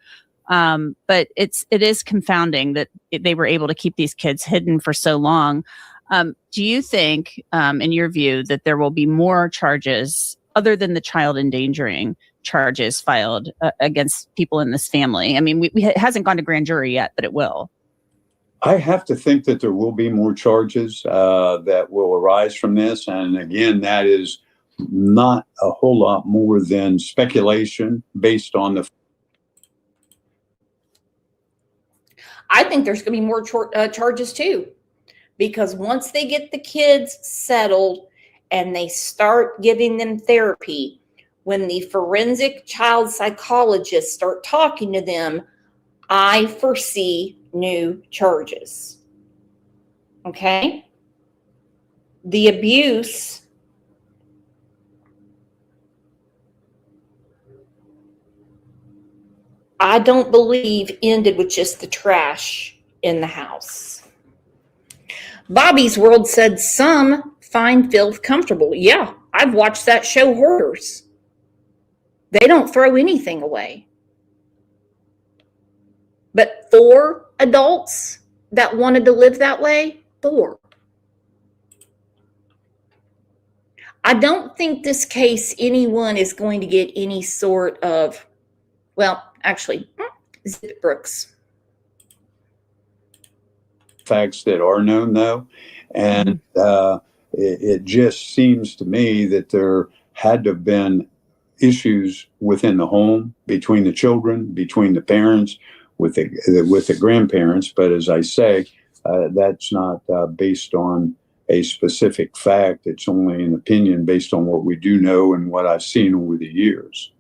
But it is confounding that they were able to keep these kids hidden for so long. Do you think, in your view, that there will be more charges other than the child endangering charges filed against people in this family? I mean, it hasn't gone to grand jury yet, but it will. I have to think that there will be more charges that will arise from this. And again, that is not a whole lot more than speculation based on the. I think there's going to be more charges too, because once they get the kids settled and they start giving them therapy, when the forensic child psychologists start talking to them, I foresee new charges. Okay? The abuse I don't believe ended with just the trash in the house. Bobby's World said some find filth comfortable. Yeah, I've watched that show, Hoarders. They don't throw anything away. But 4 adults that wanted to live that way, 4. I don't think this case anyone is going to get any sort of, well, actually, Zip Brooks. Facts that are known, though, and it just seems to me that there had to have been issues within the home, between the children, between the parents, with the grandparents. But as I say, that's not based on a specific fact. It's only an opinion based on what we do know and what I've seen over the years.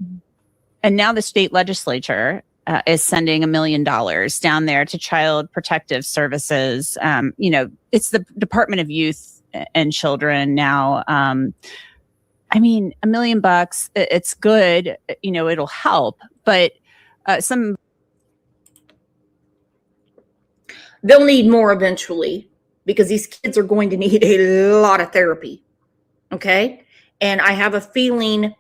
And now the state legislature is sending $1 million down there to Child Protective Services. You know, it's the Department of Youth and Children now. I mean, $1 million, it's good. You know, it'll help, but they'll need more eventually, because these kids are going to need a lot of therapy. Okay. And I have a feeling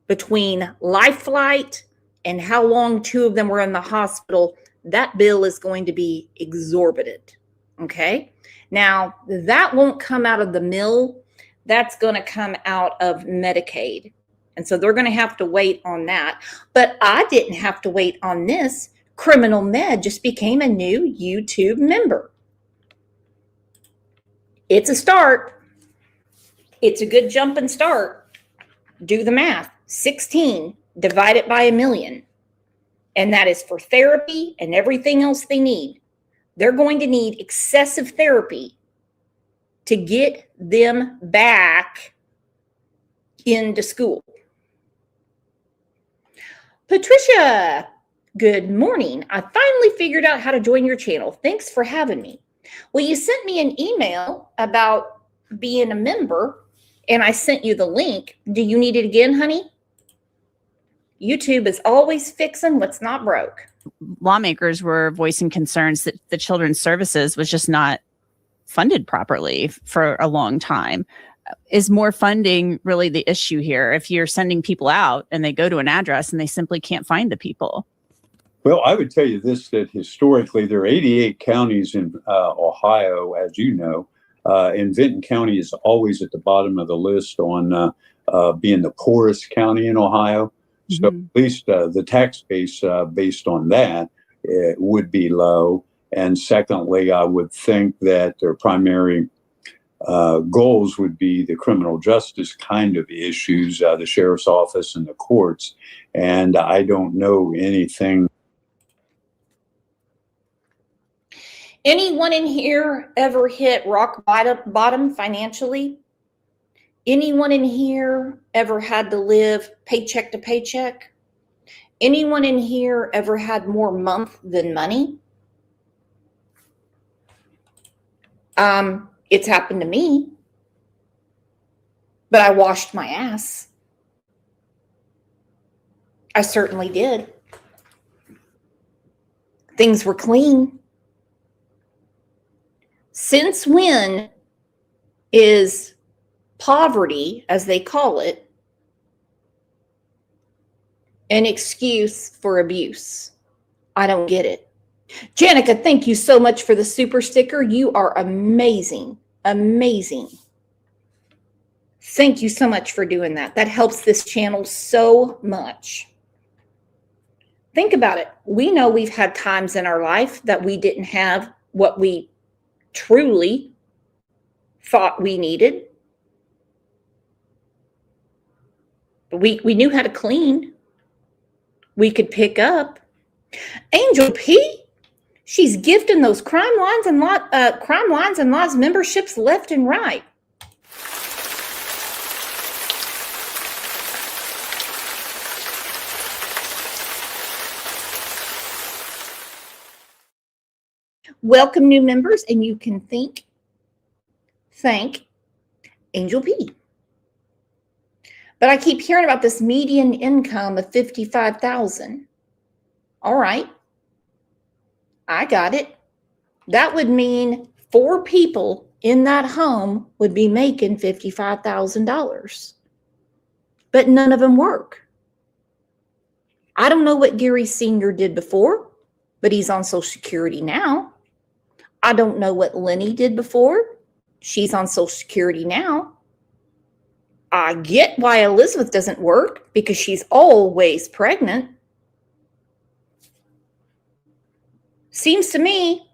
between life flight and how long 2 of them were in the hospital, that bill is going to be exorbitant. Okay. Now that won't come out of the mill. That's going to come out of Medicaid. And so they're going to have to wait on that. But I didn't have to wait on this. Criminal Med just became a new YouTube member. It's a start. It's a good jump and start. Do the math. 16 divided by 1 million. And that is for therapy and everything else they need. They're going to need excessive therapy to get them back into school. Patricia, good morning. I finally figured out how to join your channel. Thanks for having me. Well, you sent me an email about being a member, and I sent you the link. Do you need it again, honey? YouTube is always fixing what's not broke. Lawmakers were voicing concerns that the Children's Services was just not funded properly for a long time. Is more funding really the issue here? If you're sending people out and they go to an address and they simply can't find the people? Well, I would tell you this, that historically there are 88 counties in Ohio, as you know, and Vinton County is always at the bottom of the list on being the poorest county in Ohio. So at least the tax base based on that would be low. And secondly, I would think that their primary goals would be the criminal justice kind of issues, the sheriff's office and the courts. And I don't know anything. Anyone in here ever hit rock bottom financially? Anyone in here ever had to live paycheck to paycheck? Anyone in here ever had more month than money? It's happened to me, but I washed my ass. I certainly did. Things were clean. Since when is poverty, as they call it, an excuse for abuse? I don't get it. Janica, thank you so much for the super sticker. You are amazing. Amazing. Thank you so much for doing that. That helps this channel so much. Think about it. We know we've had times in our life that we didn't have what we truly thought we needed. But we knew how to clean. We could pick up. Angel P, she's gifting those crime lines and laws memberships left and right. Welcome new members, and you can thank Angel P. But I keep hearing about this median income of $55,000. All right. I got it. That would mean 4 people in that home would be making $55,000. But none of them work. I don't know what Gary Sr. did before, but he's on Social Security now. I don't know what Lenny did before. She's on Social Security now. I get why Elizabeth doesn't work because she's always pregnant. Seems to me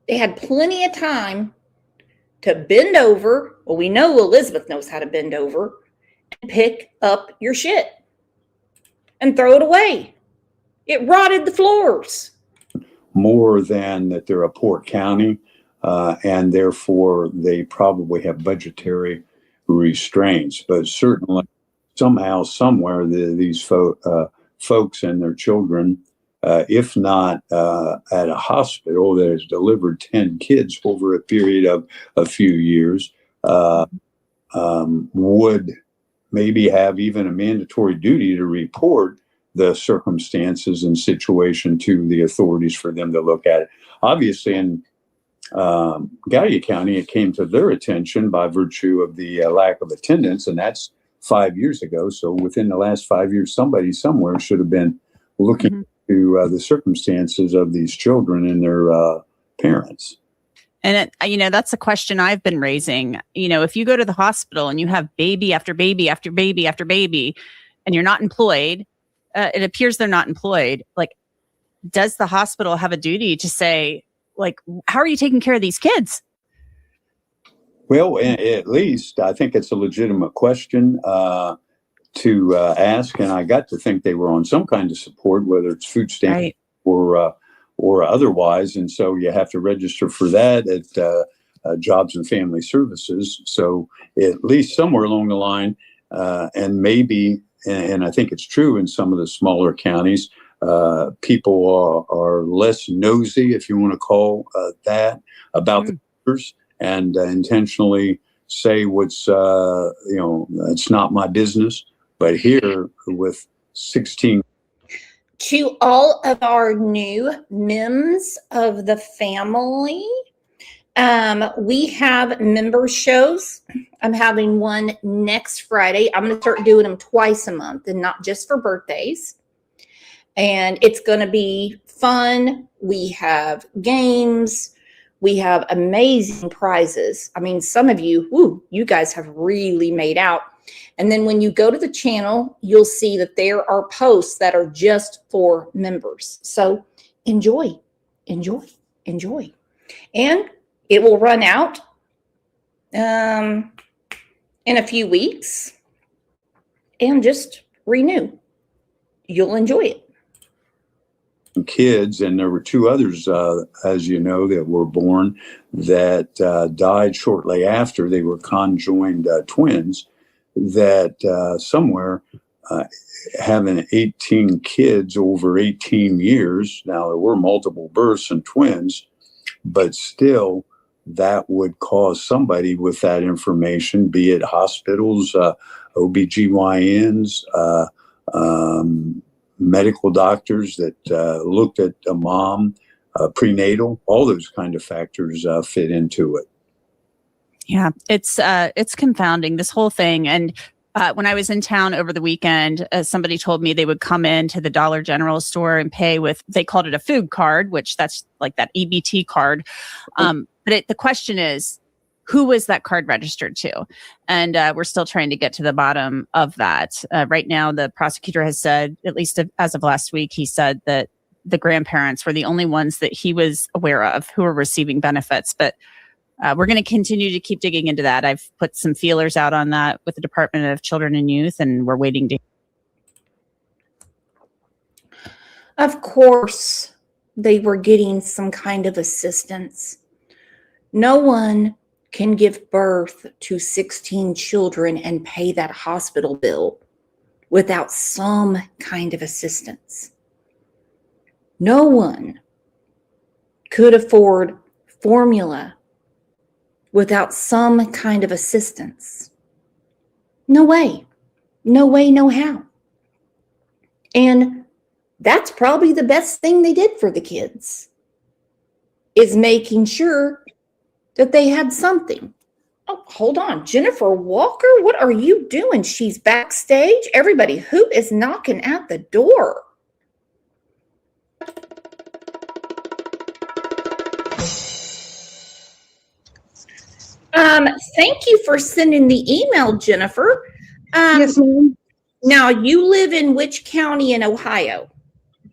they had plenty of time to bend over. Well, we know Elizabeth knows how to bend over and pick up your shit and throw it away. It rotted the floors. More than that they're a poor county, and therefore they probably have budgetary restraints. But certainly, somehow, somewhere, these folks and their children, if not at a hospital that has delivered 10 kids over a period of a few years, would maybe have even a mandatory duty to report the circumstances and situation to the authorities for them to look at it. Obviously, in Gallia County, it came to their attention by virtue of the lack of attendance, and that's 5 years ago. So within the last 5 years, somebody somewhere should have been looking to the circumstances of these children and their parents. And, that's a question I've been raising. If you go to the hospital and you have baby after baby after baby after baby, and you're not employed, it appears they're not employed. Like, does the hospital have a duty to say, like, how are you taking care of these kids? Well, at least I think it's a legitimate question to ask. And I got to think they were on some kind of support, whether it's food stamps or otherwise. And so you have to register for that at Jobs and Family Services. So at least somewhere along the line, and maybe, and I think it's true in some of the smaller counties, people are less nosy, if you want to call that, about the numbers, and intentionally say what's, it's not my business. But here with 16. To all of our new members of the family, we have member shows. I'm having one next Friday. I'm going to start doing them twice a month and not just for birthdays. And it's going to be fun. We have games. We have amazing prizes. I mean, some of you, you guys have really made out. And then when you go to the channel, you'll see that there are posts that are just for members. So enjoy, enjoy, enjoy. And it will run out in a few weeks, and just renew. You'll enjoy it. Kids, and there were 2 others, as you know, that were born that died shortly after. They were conjoined twins that somewhere having 18 kids over 18 years. Now, there were multiple births and twins, but still that would cause somebody with that information, be it hospitals, OBGYNs, medical doctors that looked at a mom, prenatal, all those kind of factors fit into it. Yeah, it's confounding, this whole thing. And when I was in town over the weekend, somebody told me they would come into the Dollar General store and pay with, they called it a food card, which that's like that EBT card. But the question is, who was that card registered to? And we're still trying to get to the bottom of that. Right now, the prosecutor has said, at least as of last week, he said that the grandparents were the only ones that he was aware of who were receiving benefits. But we're going to continue to keep digging into that. I've put some feelers out on that with the Department of Children and Youth, and we're waiting to. Of course, they were getting some kind of assistance. No one can give birth to 16 children and pay that hospital bill without some kind of assistance. No one could afford formula without some kind of assistance. No way. No way, no how. And That's probably the best thing they did for the kids, is making sure that they had something. Oh, hold on. Jennifer Walker, what are you doing? She's backstage. Everybody, who is knocking at the door? Thank you for sending the email, Jennifer. Yes, ma'am. Now, you live in which county in Ohio?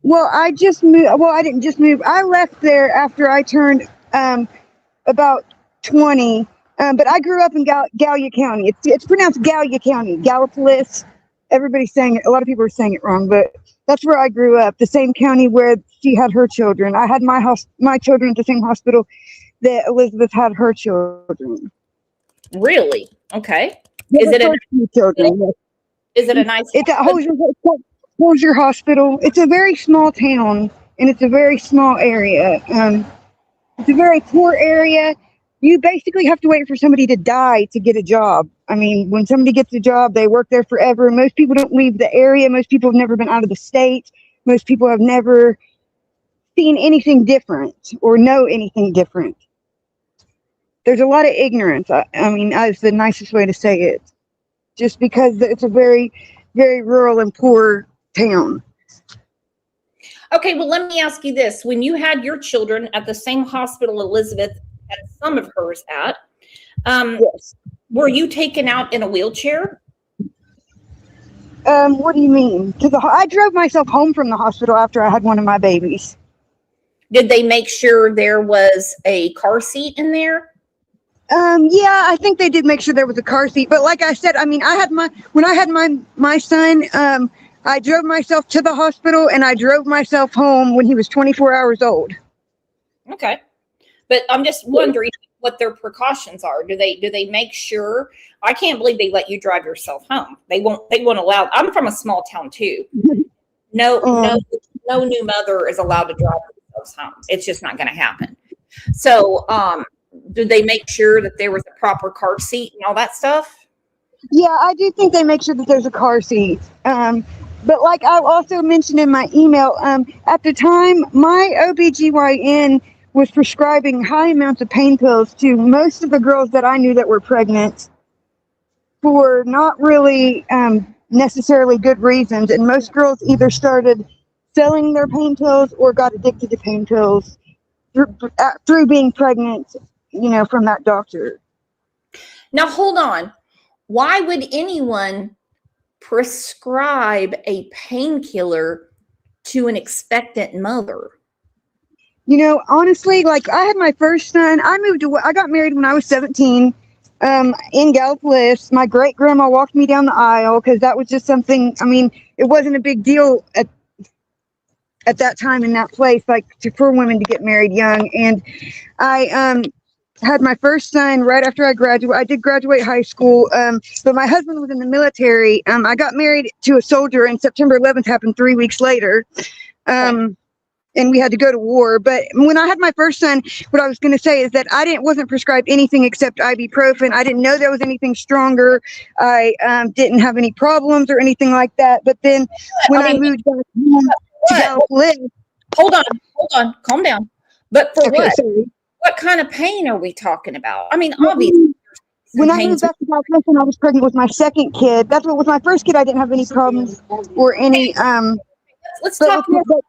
Well, I just moved. Well, I didn't just move. I left there after I turned about 20. But I grew up in Gallia County. It's pronounced Gallia County, Gallipolis. Everybody's saying it. A lot of people are saying it wrong, but that's where I grew up. The same county where she had her children. I had my children at the same hospital that Elizabeth had her children. Really? Okay. Is it a nice? It's at Hosier Hospital. It's a very small town, and it's a very small area. It's a very poor area. You basically have to wait for somebody to die to get a job. I mean, when somebody gets a job, they work there forever. Most people don't leave the area. Most people have never been out of the state. Most people have never seen anything different or know anything different. There's a lot of ignorance. I mean, that's the nicest way to say it. Just because it's a very, very rural and poor town. Okay, well, let me ask you this. When you had your children at the same hospital Elizabeth had some of hers at, yes. Were you taken out in a wheelchair? What do you mean? I drove myself home from the hospital after I had one of my babies. Did they make sure there was a car seat in there? Yeah, I think they did make sure there was a car seat. But like I said, I mean, when I had my son, I drove myself to the hospital and I drove myself home when he was 24 hours old. Okay. But I'm just wondering what their precautions are. Do they make sure? I can't believe they let you drive yourself home. They won't allow. I'm from a small town too. No new mother is allowed to drive themselves home. It's just not going to happen. So, do they make sure that there was a proper car seat and all that stuff? Yeah, I do think they make sure that there's a car seat. But like I also mentioned in my email, at the time, my OBGYN was prescribing high amounts of pain pills to most of the girls that I knew that were pregnant for not really necessarily good reasons. And most girls either started selling their pain pills or got addicted to pain pills through being pregnant, from that doctor. Now, hold on. Why would anyone prescribe a painkiller to an expectant mother? Honestly, like I had my first son. I got married when I was 17 in Gallipolis. My great grandma walked me down the aisle because that was just something, I mean, it wasn't a big deal at that time in that place, for women to get married young. And I had my first son right after I graduated. I did graduate high school, but my husband was in the military. I got married to a soldier, and September 11th happened 3 weeks later. And we had to go to war. But when I had my first son, what I was going to say is that I wasn't prescribed anything except ibuprofen. I didn't know there was anything stronger. I didn't have any problems or anything like that. But then when I moved back home to Gallipolis. Hold on, calm down. But for Okay, what? sorry. What kind of pain are we talking about? I mean, obviously. When I moved back to Gallipolis and I was pregnant with my second kid, that's what with my first kid, I didn't have any problems or any. Let's talk more about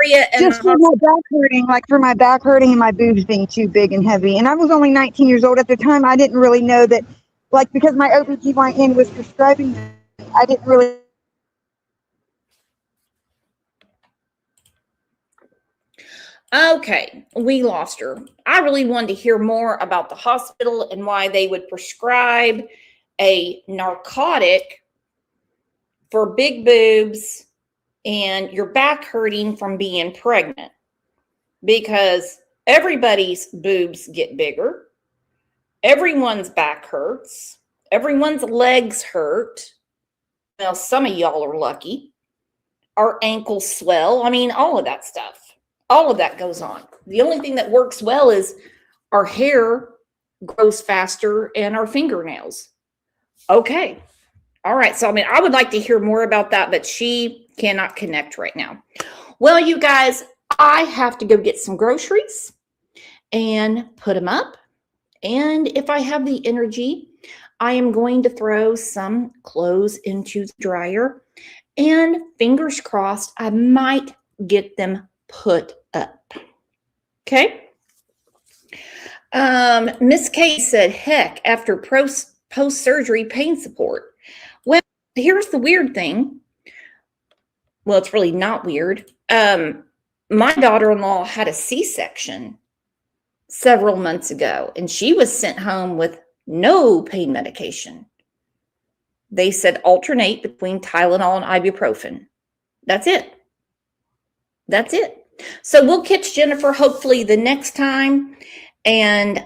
area and just for my back hurting, for my back hurting and my boobs being too big and heavy. And I was only 19 years old at the time. I didn't really know that, because my OBGYN was prescribing them, I didn't really. Okay, we lost her. I really wanted to hear more about the hospital and why they would prescribe a narcotic for big boobs and your back hurting from being pregnant, because everybody's boobs get bigger. Everyone's back hurts. Everyone's legs hurt. Now, some of y'all are lucky. Our ankles swell. I mean, all of that stuff. All of that goes on. The only thing that works well is our hair grows faster and our fingernails. Okay. All right. So, I mean, I would like to hear more about that, but she cannot connect right now. Well, you guys, I have to go get some groceries and put them up. And if I have the energy, I am going to throw some clothes into the dryer, and fingers crossed, I might get them put up. Okay. Miss Kate said, heck, after post-surgery pain support. Well, here's the weird thing. Well, it's really not weird. My daughter-in-law had a C-section several months ago, and she was sent home with no pain medication. They said alternate between Tylenol and ibuprofen. That's it. That's it. So we'll catch Jennifer hopefully the next time, and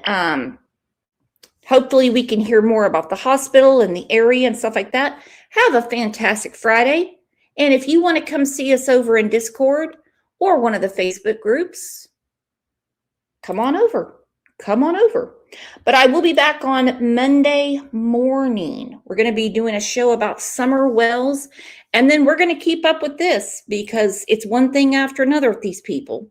hopefully we can hear more about the hospital and the area and stuff like that. Have a fantastic Friday. And if you want to come see us over in Discord or one of the Facebook groups, come on over. Come on over. But I will be back on Monday morning. We're going to be doing a show about summer wells. And then we're going to keep up with this because it's one thing after another with these people.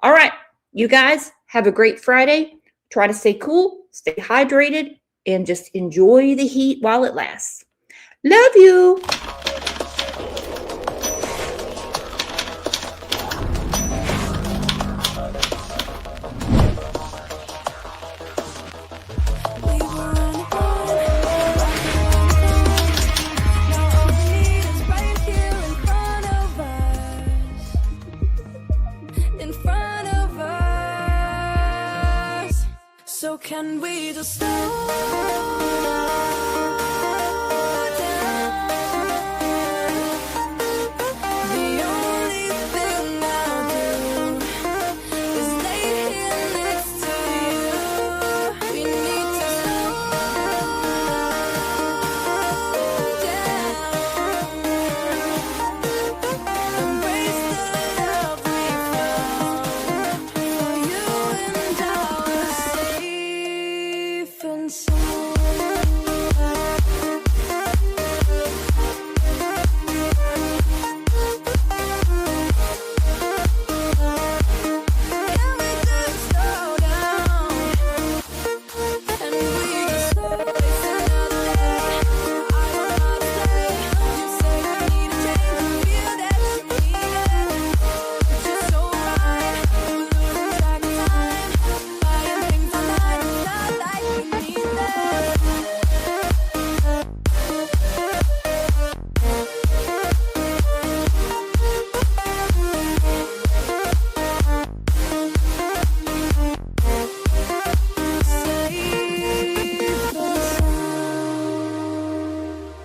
All right. You guys have a great Friday. Try to stay cool, stay hydrated, and just enjoy the heat while it lasts. Love you.